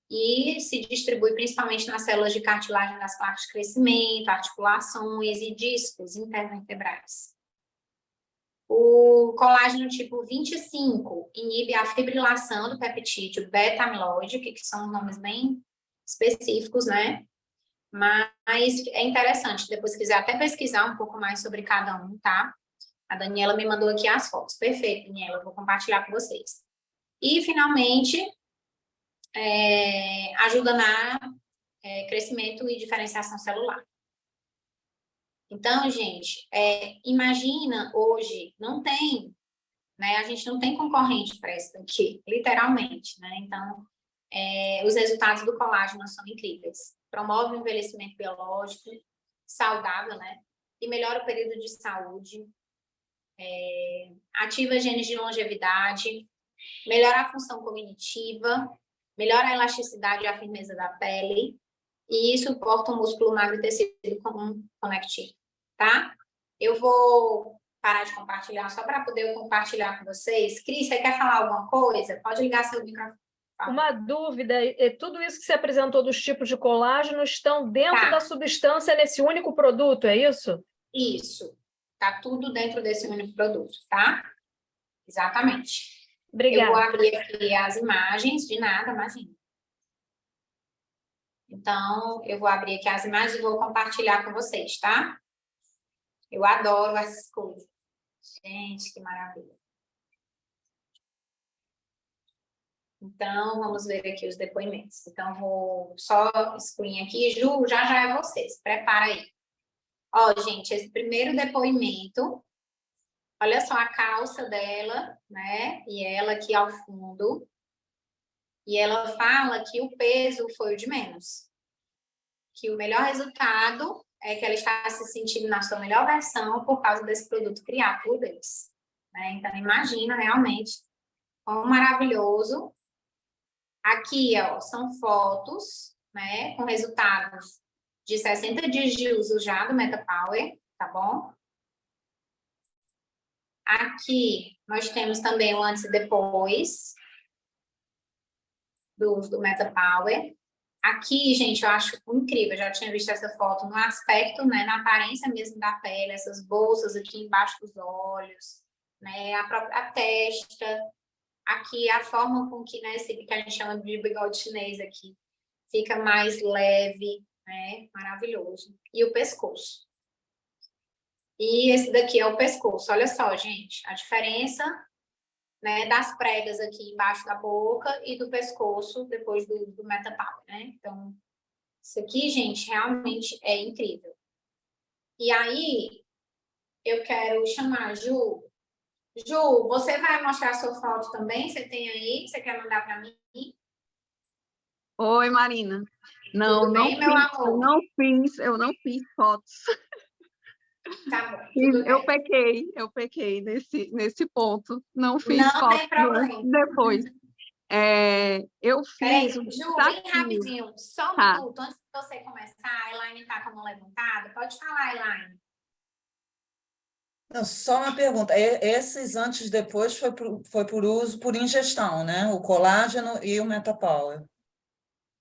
e se distribui principalmente nas células de cartilagem das placas de crescimento, articulações e discos intervertebrais. O colágeno tipo 25 inibe a fibrilação do peptídeo beta-amiloide, que são nomes bem específicos, né? Mas é interessante, depois se quiser até pesquisar um pouco mais sobre cada um, tá? A Daniela me mandou aqui as fotos. Perfeito, Daniela, eu vou compartilhar com vocês. E, finalmente, ajuda na crescimento e diferenciação celular. Então, gente, imagina hoje, não tem, né? A gente não tem concorrente para isso daqui, literalmente, né? Então, os resultados do colágeno são incríveis. Promove o envelhecimento biológico, saudável, né? E melhora o período de saúde. Ativa genes de longevidade, melhora a função cognitiva, melhora a elasticidade e a firmeza da pele e suporta o músculo magro e tecido conectivo, tá? Eu vou parar de compartilhar só para poder compartilhar com vocês. Cris, você quer falar alguma coisa? Pode ligar seu microfone. Uma dúvida, tudo isso que você apresentou dos tipos de colágeno estão dentro da substância nesse único produto, é isso? Isso. Tá tudo dentro desse único produto, tá? Exatamente. Obrigada. Eu vou abrir aqui as imagens, de nada, imagina. Então, eu vou abrir aqui as imagens e vou compartilhar com vocês, tá? Eu adoro essas coisas. Gente, que maravilha. Então, vamos ver aqui os depoimentos. Então, vou só excluir aqui. Ju, já é vocês. Prepara aí. Ó, gente, esse primeiro depoimento, olha só a calça dela, né? E ela aqui ao fundo. E ela fala que o peso foi o de menos. Que o melhor resultado é que ela está se sentindo na sua melhor versão por causa desse produto criado por Deus. Né? Então, imagina realmente como maravilhoso. Aqui, ó, são fotos, né? Com resultados de 60 dias de uso já do MetaPower, tá bom? Aqui, nós temos também o antes e depois do uso do MetaPower. Aqui, gente, eu acho incrível, eu já tinha visto essa foto no aspecto, né, na aparência mesmo da pele, essas bolsas aqui embaixo dos olhos, né, a própria testa, aqui a forma com que, né, esse que a gente chama de bigode chinês aqui, fica mais leve, né, maravilhoso. E o pescoço. E esse daqui é o pescoço, olha só, gente, a diferença, né, das pregas aqui embaixo da boca e do pescoço depois do MetaPower, né? Então, isso aqui, gente, realmente é incrível. E aí, eu quero chamar a Ju. Ju, você vai mostrar a sua foto também? Você tem aí? Você quer mandar para mim? Oi, Marina. Não, Tudo bem, meu amor? eu não fiz fotos. Tá bom, tudo bem. Eu pequei nesse ponto. Não fiz Não fotos tem problema. depois. Eu Peraí, fiz um Ju, bem desafio. rapidinho, só um Tá. minuto, antes de você começar, a Elaine está com a mão levantada. Pode falar, Elaine. Não, só uma pergunta. Esses antes e depois foi por uso, por ingestão, né? O colágeno e o MetaPower.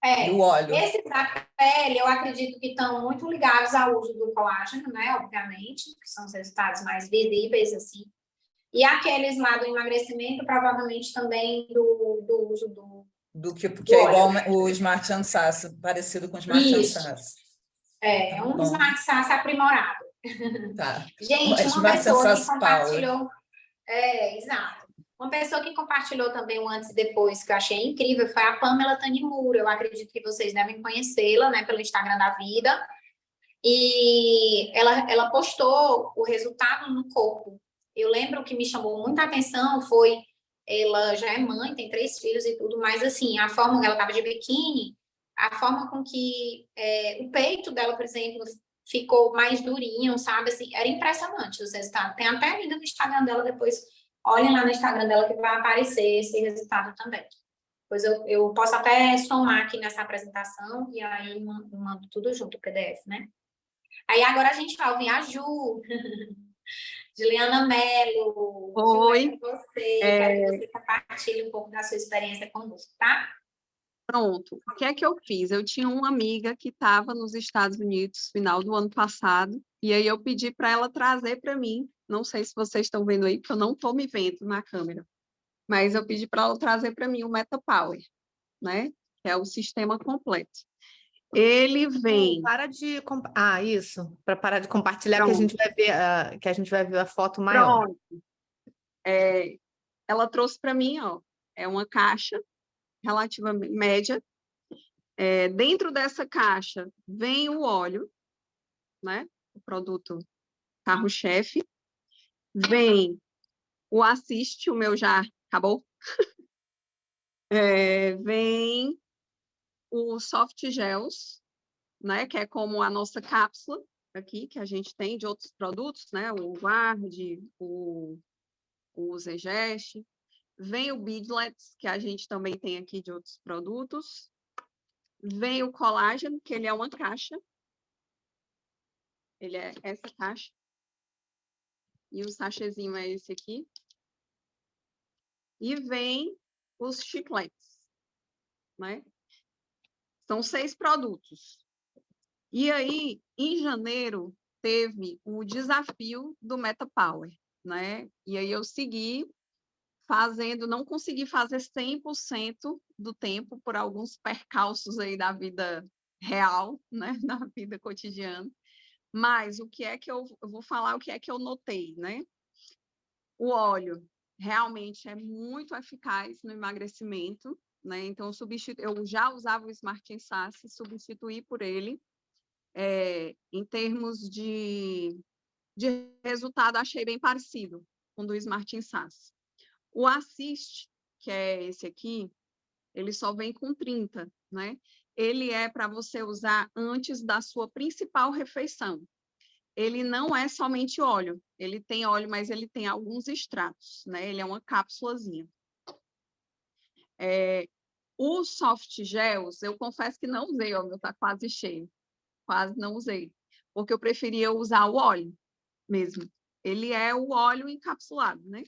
E o óleo. Esses da pele, eu acredito que estão muito ligados ao uso do colágeno, né? Obviamente, que são os resultados mais visíveis, assim. E aqueles lá do emagrecimento, provavelmente também do uso do que é igual o Smart Ansatz, parecido com o Smart Isso. Ansatz. É um Smart Ansatz aprimorado. Tá. Gente, Smart uma pessoa Ansatz que compartilhou... exato. Uma pessoa que compartilhou também o antes e depois, que eu achei incrível, foi a Pamela Tanimura. Eu acredito que vocês devem conhecê-la, né, pelo Instagram da Vida. E ela postou o resultado no corpo. Eu lembro que me chamou muita atenção foi, ela já é mãe, tem 3 filhos e tudo, mas assim, a forma que ela estava de biquíni, a forma com que o peito dela, por exemplo, ficou mais durinho, sabe? Assim, era impressionante os resultados. Tem até ainda no Instagram dela depois. Olhem lá no Instagram dela que vai aparecer esse resultado também. Pois eu posso até somar aqui nessa apresentação e aí mando tudo junto, o PDF, né? Aí agora a gente vai ouvir a Ju, Juliana Mello. Oi. Ju, você. Quero que você compartilhe um pouco da sua experiência conosco, tá? Pronto. O que é que eu fiz? Eu tinha uma amiga que estava nos Estados Unidos, final do ano passado, e aí eu pedi para ela trazer para mim. Não sei se vocês estão vendo aí, porque eu não estou me vendo na câmera. Mas eu pedi para ela trazer para mim o MetaPower, né? Que é o sistema completo. Ele vem... Para de... isso. Para parar de compartilhar, que a Pronto. gente vai ver a foto maior. Pronto. Ela trouxe para mim, ó, é uma caixa relativamente média. Dentro dessa caixa vem o óleo, né? O produto carro-chefe. Vem o Assist, o meu já acabou. Vem o Soft Gels, né? Que é como a nossa cápsula aqui, que a gente tem de outros produtos, né? O Vard, o Zegest. Vem o Bidlets, que a gente também tem aqui de outros produtos. Vem o colágeno, que ele é uma caixa. Ele é essa caixa. E o sachêzinho é esse aqui. E vem os chicletes, né? São 6 produtos. E aí, em janeiro, teve o desafio do Meta Power, né? E aí eu segui fazendo, não consegui fazer 100% do tempo por alguns percalços aí da vida real, né? Da vida cotidiana. Mas o que é que eu vou falar, o que é que eu notei, né? O óleo realmente é muito eficaz no emagrecimento, né? Então, eu já usava o Smart Sasse, substituí por ele. Em termos de resultado, achei bem parecido com o do Smart Sasse. O Assist, que é esse aqui, ele só vem com 30, né? Ele é para você usar antes da sua principal refeição. Ele não é somente óleo, ele tem óleo, mas ele tem alguns extratos, né? Ele é uma cápsulazinha. O Soft Gels, eu confesso que não usei, ó, o meu tá quase cheio. Quase não usei, porque eu preferia usar o óleo mesmo. Ele é o óleo encapsulado, né?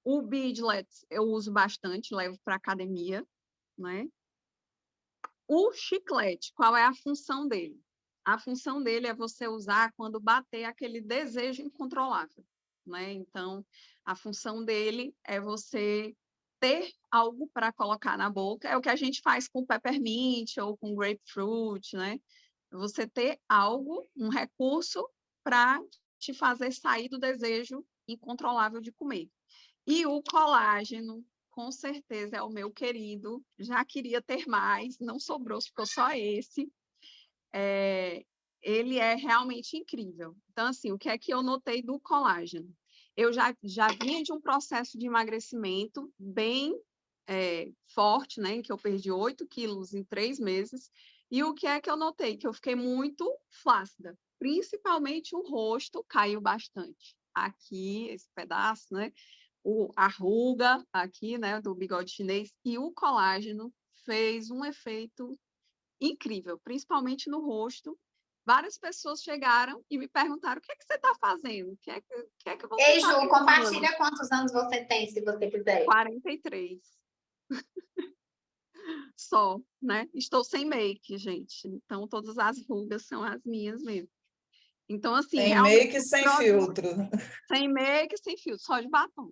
O Bidlet eu uso bastante, levo para academia, né? O chiclete, qual é a função dele? A função dele é você usar quando bater aquele desejo incontrolável, né? Então, a função dele é você ter algo para colocar na boca, é o que a gente faz com peppermint ou com grapefruit, né? Você ter algo, um recurso para te fazer sair do desejo incontrolável de comer. E o colágeno, com certeza, é o meu querido. Já queria ter mais, não sobrou, ficou só esse. Ele é realmente incrível. Então, assim, o que é que eu notei do colágeno? Eu já vinha de um processo de emagrecimento bem forte, né? Em que eu perdi 8 quilos em 3 meses. E o que é que eu notei? Que eu fiquei muito flácida. Principalmente o rosto caiu bastante. Aqui, esse pedaço, né? A ruga aqui, né, do bigode chinês, e o colágeno fez um efeito incrível, principalmente no rosto. Várias pessoas chegaram e me perguntaram: o que é que você está fazendo? O que é que você Ei, tá Ju, compartilha quantos anos você tem, se você quiser. 43. Só, né? Estou sem make, gente. Então, todas as rugas são as minhas mesmo. Então, assim, Sem realmente... make, sem filtro. Sem make, sem filtro, só de batom.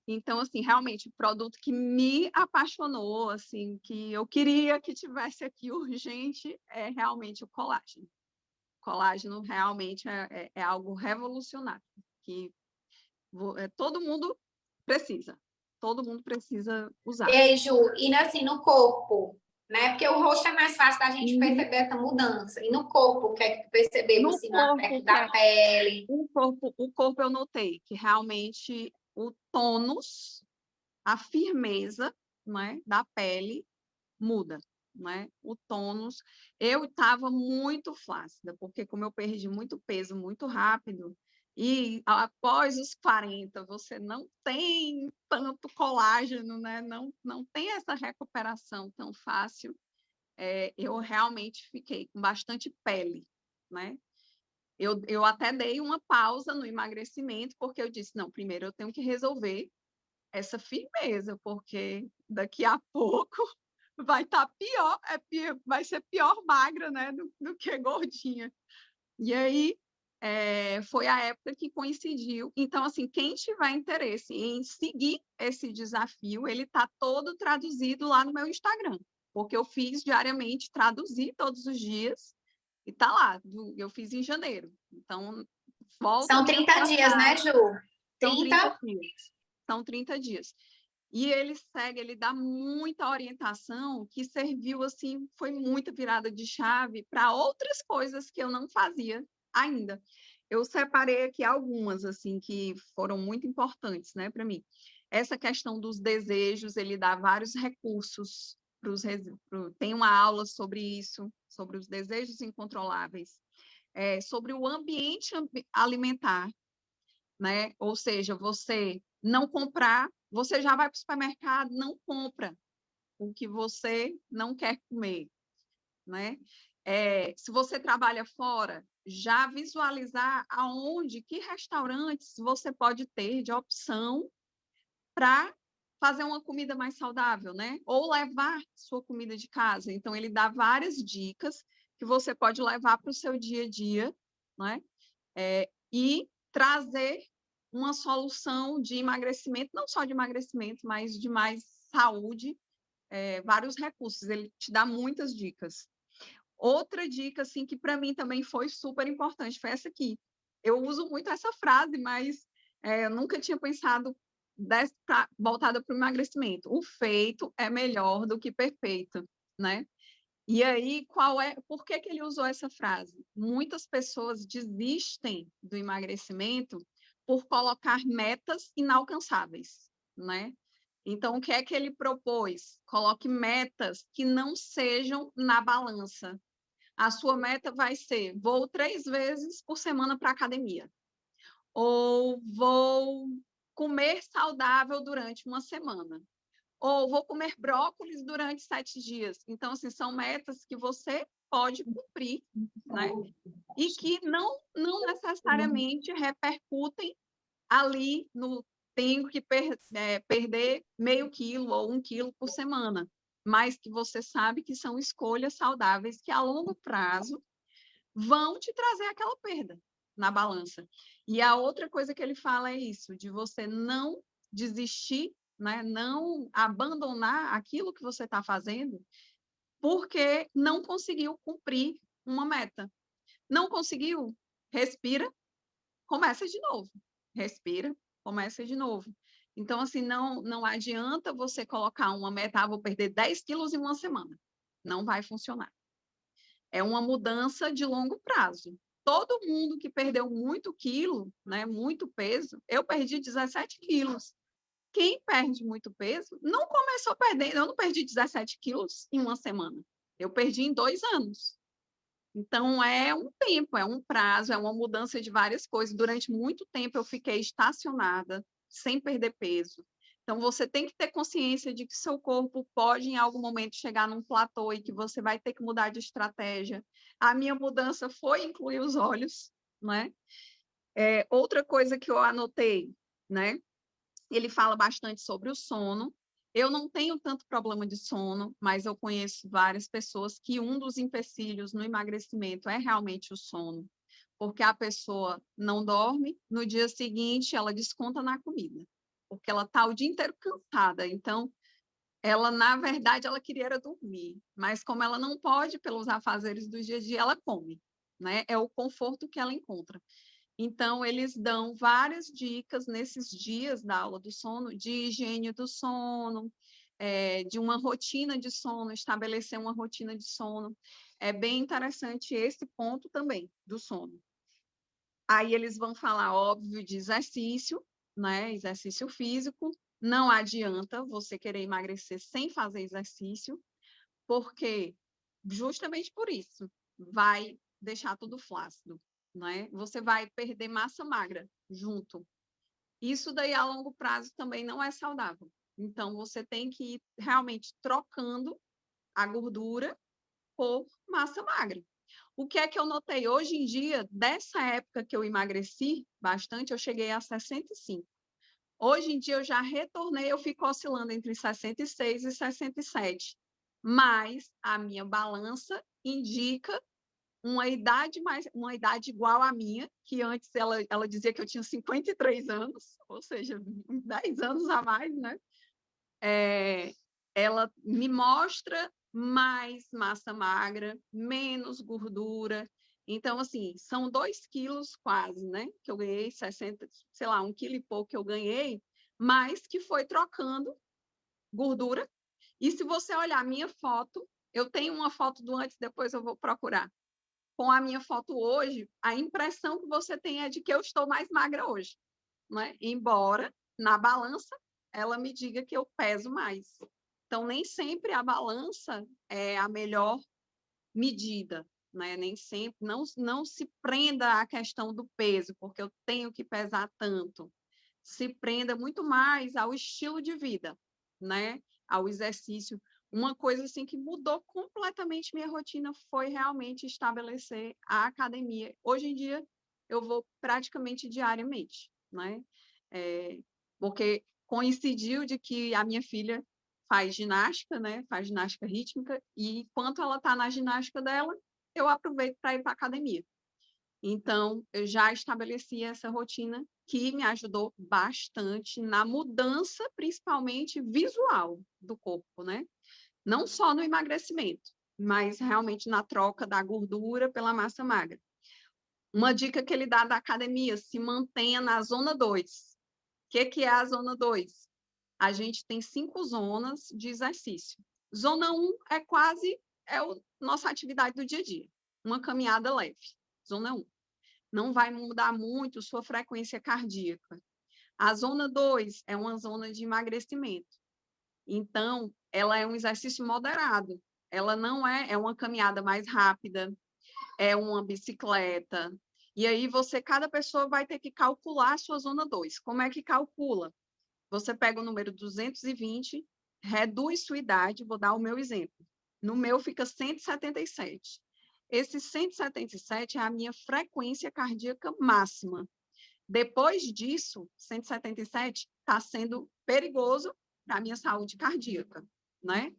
Então, assim, realmente, o produto que me apaixonou, assim, que eu queria que tivesse aqui urgente, é realmente o colágeno. O colágeno realmente é algo revolucionário, que todo mundo precisa usar. E aí, Ju, e assim, no corpo, né? Porque o rosto é mais fácil da gente perceber essa mudança. E no corpo, o que é que tu percebeu, assim, no aspecto da pele? O corpo eu notei que realmente o tônus, a firmeza, né, da pele muda, né? O tônus. Eu estava muito flácida, porque como eu perdi muito peso muito rápido, e após os 40 você não tem tanto colágeno, né? Não tem essa recuperação tão fácil. Eu realmente fiquei com bastante pele, né? Eu até dei uma pausa no emagrecimento, porque eu disse, não, primeiro eu tenho que resolver essa firmeza, porque daqui a pouco vai estar pior, vai ser pior magra, né, do que gordinha. E aí, foi a época que coincidiu. Então, assim, quem tiver interesse em seguir esse desafio, ele está todo traduzido lá no meu Instagram. porque eu fiz diariamente, traduzi todos os dias, e tá lá, eu fiz em janeiro. Então, volta São a 30 dias, né, Ju? São 30? 30 dias. São 30 dias. E ele segue, ele dá muita orientação que serviu, assim, foi muita virada de chave para outras coisas que eu não fazia ainda. Eu separei aqui algumas, assim, que foram muito importantes, né, para mim. Essa questão dos desejos, ele dá vários recursos tem uma aula sobre isso, sobre os desejos incontroláveis, sobre o ambiente alimentar, né? Ou seja, você não comprar, você já vai para o supermercado, não compra o que você não quer comer, né? Se você trabalha fora, já visualizar aonde, que restaurantes você pode ter de opção para fazer uma comida mais saudável, né? Ou levar sua comida de casa. Então, ele dá várias dicas que você pode levar para o seu dia a dia, né? E trazer uma solução de emagrecimento, não só de emagrecimento, mas de mais saúde, vários recursos. Ele te dá muitas dicas. Outra dica, assim, que para mim também foi super importante, foi essa aqui. Eu uso muito essa frase, mas eu nunca tinha pensado voltada para o emagrecimento. O feito é melhor do que perfeito, né? E aí, por que ele usou essa frase? Muitas pessoas desistem do emagrecimento por colocar metas inalcançáveis, né? Então, o que é que ele propôs? Coloque metas que não sejam na balança. A sua meta vai ser: vou 3 vezes por semana para a academia, ou vou comer saudável durante uma semana, ou vou comer brócolis durante 7 dias. Então, assim, são metas que você pode cumprir, né? E que não necessariamente repercutem ali no tenho que perder meio quilo ou 1 quilo por semana, mas que você sabe que são escolhas saudáveis que a longo prazo vão te trazer aquela perda na balança. E a outra coisa que ele fala é isso, de você não desistir, né? Não abandonar aquilo que você está fazendo porque não conseguiu cumprir uma meta. Não conseguiu? Respira, começa de novo. Respira, começa de novo. Então, assim, não adianta você colocar uma meta: vou perder 10 quilos em uma semana. Não vai funcionar. É uma mudança de longo prazo. Todo mundo que perdeu muito quilo, né, muito peso, eu perdi 17 quilos. Quem perde muito peso não começou perdendo. Eu não perdi 17 quilos em uma semana. Eu perdi em 2 anos. Então, é um tempo, é um prazo, é uma mudança de várias coisas. Durante muito tempo, eu fiquei estacionada, sem perder peso. Então, você tem que ter consciência de que seu corpo pode, em algum momento, chegar num platô e que você vai ter que mudar de estratégia. A minha mudança foi incluir os olhos, né? Outra coisa que eu anotei, né? Ele fala bastante sobre o sono. Eu não tenho tanto problema de sono, mas eu conheço várias pessoas que um dos empecilhos no emagrecimento é realmente o sono, porque a pessoa não dorme, no dia seguinte ela desconta na comida, porque ela está o dia inteiro cansada. Então, ela, na verdade, ela queria era dormir, mas como ela não pode, pelos afazeres do dia a dia, ela come, né? É o conforto que ela encontra. Então, eles dão várias dicas nesses dias da aula do sono, de higiene do sono, de uma rotina de sono, estabelecer uma rotina de sono. É bem interessante esse ponto também do sono. Aí eles vão falar, óbvio, de exercício, né? Exercício físico. Não adianta você querer emagrecer sem fazer exercício, porque justamente por isso vai deixar tudo flácido, né? Você vai perder massa magra junto. Isso daí a longo prazo também não é saudável. Então você tem que ir realmente trocando a gordura por massa magra. O que é que eu notei hoje em dia, dessa época que eu emagreci bastante, eu cheguei a 65. Hoje em dia eu já retornei, eu fico oscilando entre 66 e 67. Mas a minha balança indica uma idade igual à minha, que antes ela dizia que eu tinha 53 anos, ou seja, 10 anos a mais, né? Ela me mostra mais massa magra, menos gordura. Então, assim, são 2 quilos quase, né? Que eu ganhei 60, sei lá, 1 quilo e pouco que eu ganhei, mas que foi trocando gordura. E se você olhar a minha foto, eu tenho uma foto do antes, depois eu vou procurar. Com a minha foto hoje, a impressão que você tem é de que eu estou mais magra hoje, né? Embora na balança ela me diga que eu peso mais. Então, nem sempre a balança é a melhor medida, né? Nem sempre, não se prenda à questão do peso, porque eu tenho que pesar tanto. Se prenda muito mais ao estilo de vida, né? Ao exercício. Uma coisa assim que mudou completamente minha rotina foi realmente estabelecer a academia. Hoje em dia eu vou praticamente diariamente, né? Porque coincidiu de que a minha filha faz ginástica, né? Faz ginástica rítmica, e enquanto ela está na ginástica dela, eu aproveito para ir para a academia. Então, eu já estabeleci essa rotina que me ajudou bastante na mudança, principalmente visual do corpo, né? Não só no emagrecimento, mas realmente na troca da gordura pela massa magra. Uma dica que ele dá da academia: se mantenha na zona 2. O que é a zona 2? A gente tem 5 zonas de exercício. Zona 1 é a nossa atividade do dia a dia, uma caminhada leve. Zona 1. Não vai mudar muito sua frequência cardíaca. A zona 2 é uma zona de emagrecimento. Então, ela é um exercício moderado. Ela não é uma caminhada mais rápida, é uma bicicleta. E aí cada pessoa vai ter que calcular a sua zona 2. Como é que calcula? Você pega o número 220, reduz sua idade, vou dar o meu exemplo. No meu fica 177. Esse 177 é a minha frequência cardíaca máxima. Depois disso, 177 está sendo perigoso para a minha saúde cardíaca, né?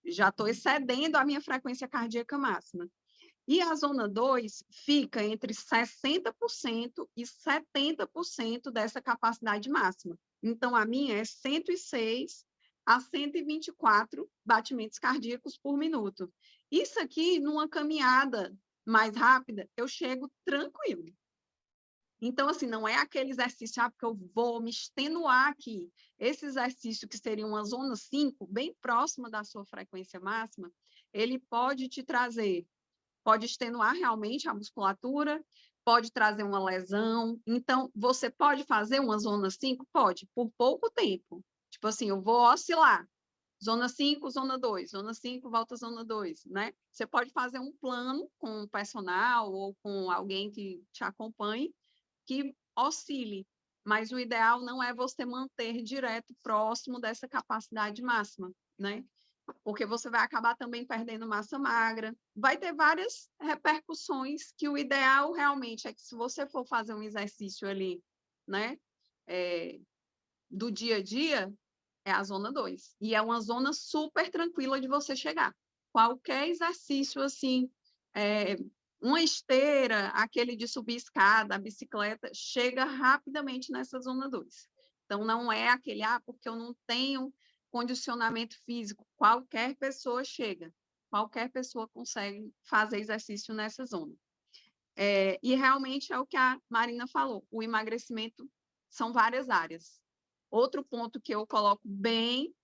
Já estou excedendo a minha frequência cardíaca máxima. E a zona 2 fica entre 60% e 70% dessa capacidade máxima. Então, a minha é 106 a 124 batimentos cardíacos por minuto. Isso aqui, numa caminhada mais rápida, eu chego tranquilo. Então, assim, não é aquele exercício, porque eu vou me extenuar aqui. Esse exercício que seria uma zona 5, bem próxima da sua frequência máxima, ele pode te trazer, pode extenuar realmente a musculatura, pode trazer uma lesão. Então, você pode fazer uma zona 5? Pode, por pouco tempo. Tipo assim, eu vou oscilar. Zona 5, zona 2, zona 5, volta zona 2, né? Você pode fazer um plano com um personal ou com alguém que te acompanhe, que oscile, mas o ideal não é você manter direto próximo dessa capacidade máxima, né? Porque você vai acabar também perdendo massa magra, vai ter várias repercussões, que o ideal realmente é que, se você for fazer um exercício ali, né, do dia a dia, é a zona 2, e é uma zona super tranquila de você chegar. Qualquer exercício, assim, uma esteira, aquele de subir escada, a bicicleta, chega rapidamente nessa zona 2. Então, não é aquele, porque eu não tenho condicionamento físico. Qualquer pessoa chega, qualquer pessoa consegue fazer exercício nessa zona. E realmente é o que a Marina falou, o emagrecimento são várias áreas. Outro ponto que eu coloco bem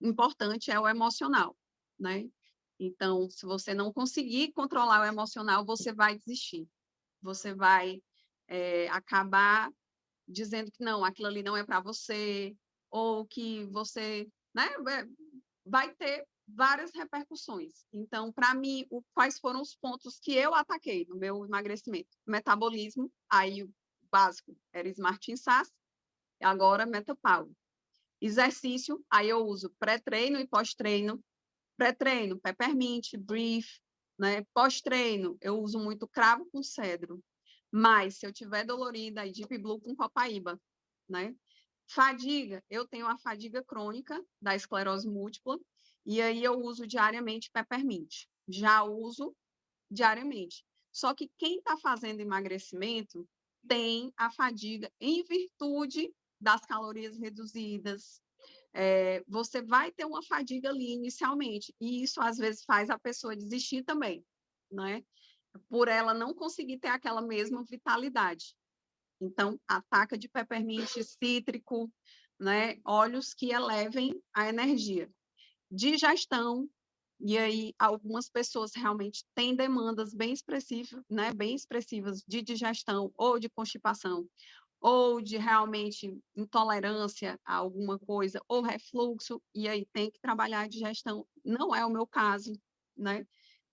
importante é o emocional, né? Então, se você não conseguir controlar o emocional, você vai desistir. Você vai acabar dizendo que não, aquilo ali não é para você, ou que você, né, vai ter várias repercussões. Então, para mim, quais foram os pontos que eu ataquei no meu emagrecimento? Metabolismo, aí o básico era Smart SAS, e agora MetaPower. Exercício, aí eu uso pré-treino e pós-treino. Pré-treino, peppermint, brief, né? Pós-treino, eu uso muito cravo com cedro. Mas, se eu tiver dolorida, aí Deep Blue com copaíba, né? Fadiga, eu tenho a fadiga crônica da esclerose múltipla, e aí eu uso diariamente peppermint. Já uso diariamente. Só que quem está fazendo emagrecimento tem a fadiga em virtude das calorias reduzidas, você vai ter uma fadiga ali inicialmente, e isso às vezes faz a pessoa desistir também, né? Por ela não conseguir ter aquela mesma vitalidade. Então, ataca de peppermint, cítrico, né? Óleos que elevem a energia. Digestão, e aí algumas pessoas realmente têm demandas bem expressivas, né? Bem expressivas de digestão ou de constipação, ou de realmente intolerância a alguma coisa, ou refluxo, e aí tem que trabalhar a digestão. Não é o meu caso, né?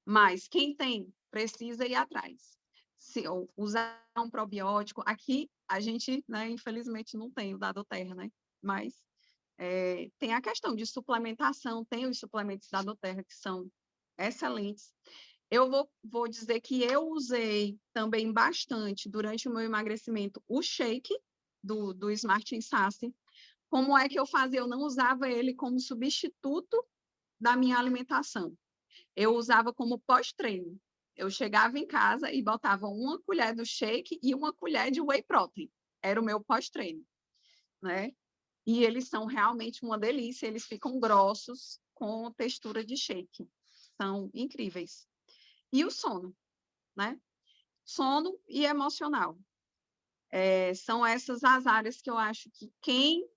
Mas quem tem, precisa ir atrás. Se usar um probiótico, aqui a gente, né, infelizmente, não tem o Dadoterra, né? Mas tem a questão de suplementação, tem os suplementos Dadoterra que são excelentes. Eu vou dizer que eu usei também bastante, durante o meu emagrecimento, o shake do Smart Sasse. Como é que eu fazia? Eu não usava ele como substituto da minha alimentação. Eu usava como pós-treino. Eu chegava em casa e botava uma colher do shake e uma colher de whey protein. Era o meu pós-treino, né? E eles são realmente uma delícia, eles ficam grossos com textura de shake. São incríveis. E o sono, né? Sono e emocional. São essas as áreas que eu acho que quem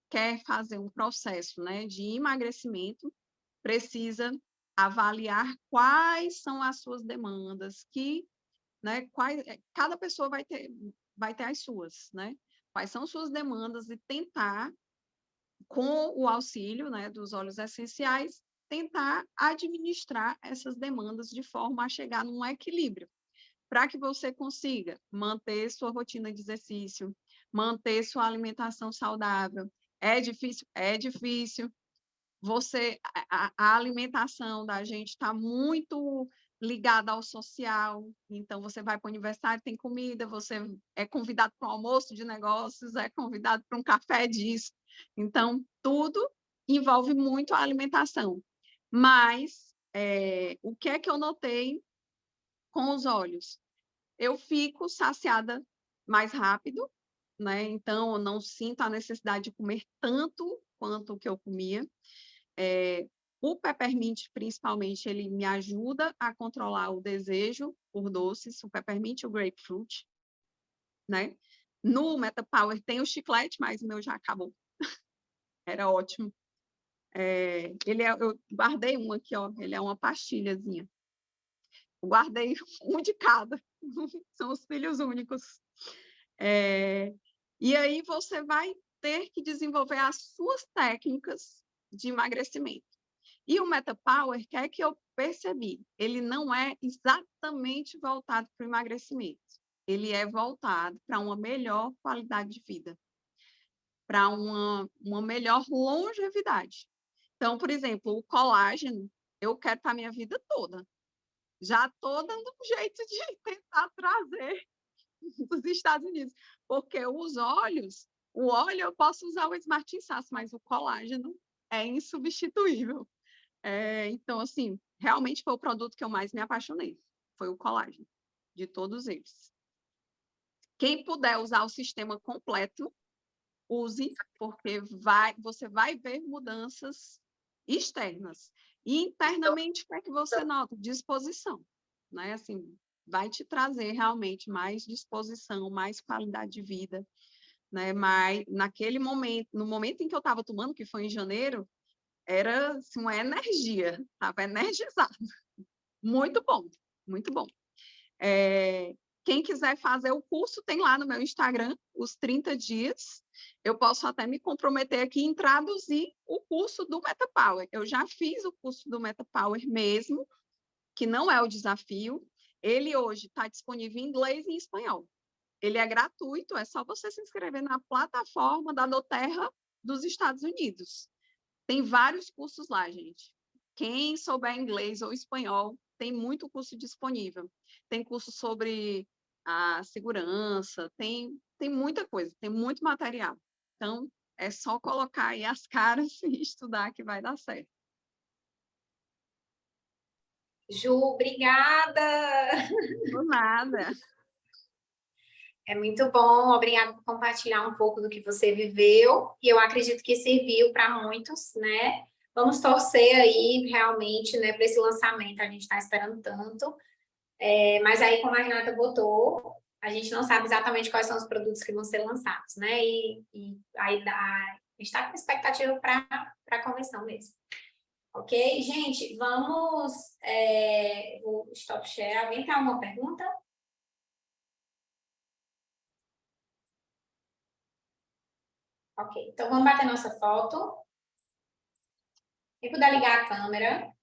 quer fazer um processo, né, de emagrecimento precisa avaliar quais são as suas demandas, né, cada pessoa vai ter as suas, né? Quais são suas demandas e tentar, com o auxílio, né, dos óleos essenciais, tentar administrar essas demandas de forma a chegar num equilíbrio, para que você consiga manter sua rotina de exercício, manter sua alimentação saudável. É difícil? É difícil. A alimentação da gente está muito ligada ao social, então você vai para o aniversário, tem comida, você é convidado para um almoço de negócios, é convidado para um café disso, então tudo envolve muito a alimentação, mas o que é que eu notei com os olhos? Eu fico saciada mais rápido, né? Então eu não sinto a necessidade de comer tanto quanto o que eu comia. O peppermint, principalmente, ele me ajuda a controlar o desejo por doces, o peppermint e o grapefruit, né? No MetaPower tem o chiclete, mas o meu já acabou. Era ótimo. Eu guardei um aqui, ó, ele é uma pastilhazinha. Eu guardei um de cada. São os filhos únicos. E aí você vai ter que desenvolver as suas técnicas de emagrecimento. E o MetaPower, que é que eu percebi? Ele não é exatamente voltado para o emagrecimento. Ele é voltado para uma melhor qualidade de vida, para uma melhor longevidade. Então, por exemplo, o colágeno, eu quero para a minha vida toda. Já estou dando um jeito de tentar trazer dos Estados Unidos, porque os óleos, o óleo eu posso usar o Smart Sasse, mas o colágeno é insubstituível. Então, assim, realmente foi o produto que eu mais me apaixonei, foi o colágeno, de todos eles. Quem puder usar o sistema completo, use, porque você vai ver mudanças externas. E internamente, o que é que você nota? Disposição, né? Assim, vai te trazer realmente mais disposição, mais qualidade de vida, né? Mas naquele momento, no momento em que eu estava tomando, que foi em janeiro, era assim, uma energia, estava energizado. Muito bom, muito bom. Quem quiser fazer o curso, tem lá no meu Instagram, os 30 dias. Eu posso até me comprometer aqui em traduzir o curso do MetaPower. Eu já fiz o curso do MetaPower mesmo, que não é o desafio. Ele hoje está disponível em inglês e em espanhol. Ele é gratuito, é só você se inscrever na plataforma da Dadoterra dos Estados Unidos. Tem vários cursos lá, gente. Quem souber inglês ou espanhol, tem muito curso disponível. Tem curso sobre a segurança, tem muita coisa, tem muito material. Então, é só colocar aí as caras e estudar que vai dar certo. Ju, obrigada! Por nada. É muito bom, obrigada por compartilhar um pouco do que você viveu, e eu acredito que serviu para muitos, né? Vamos torcer aí, realmente, né, para esse lançamento, a gente está esperando tanto, mas aí, como a Renata botou, a gente não sabe exatamente quais são os produtos que vão ser lançados, né? E aí a gente está com expectativa para a convenção mesmo. Ok? Gente, vamos... o stop share. Alguém tem alguma pergunta? Ok, então vamos bater nossa foto. Quem puder ligar a câmera.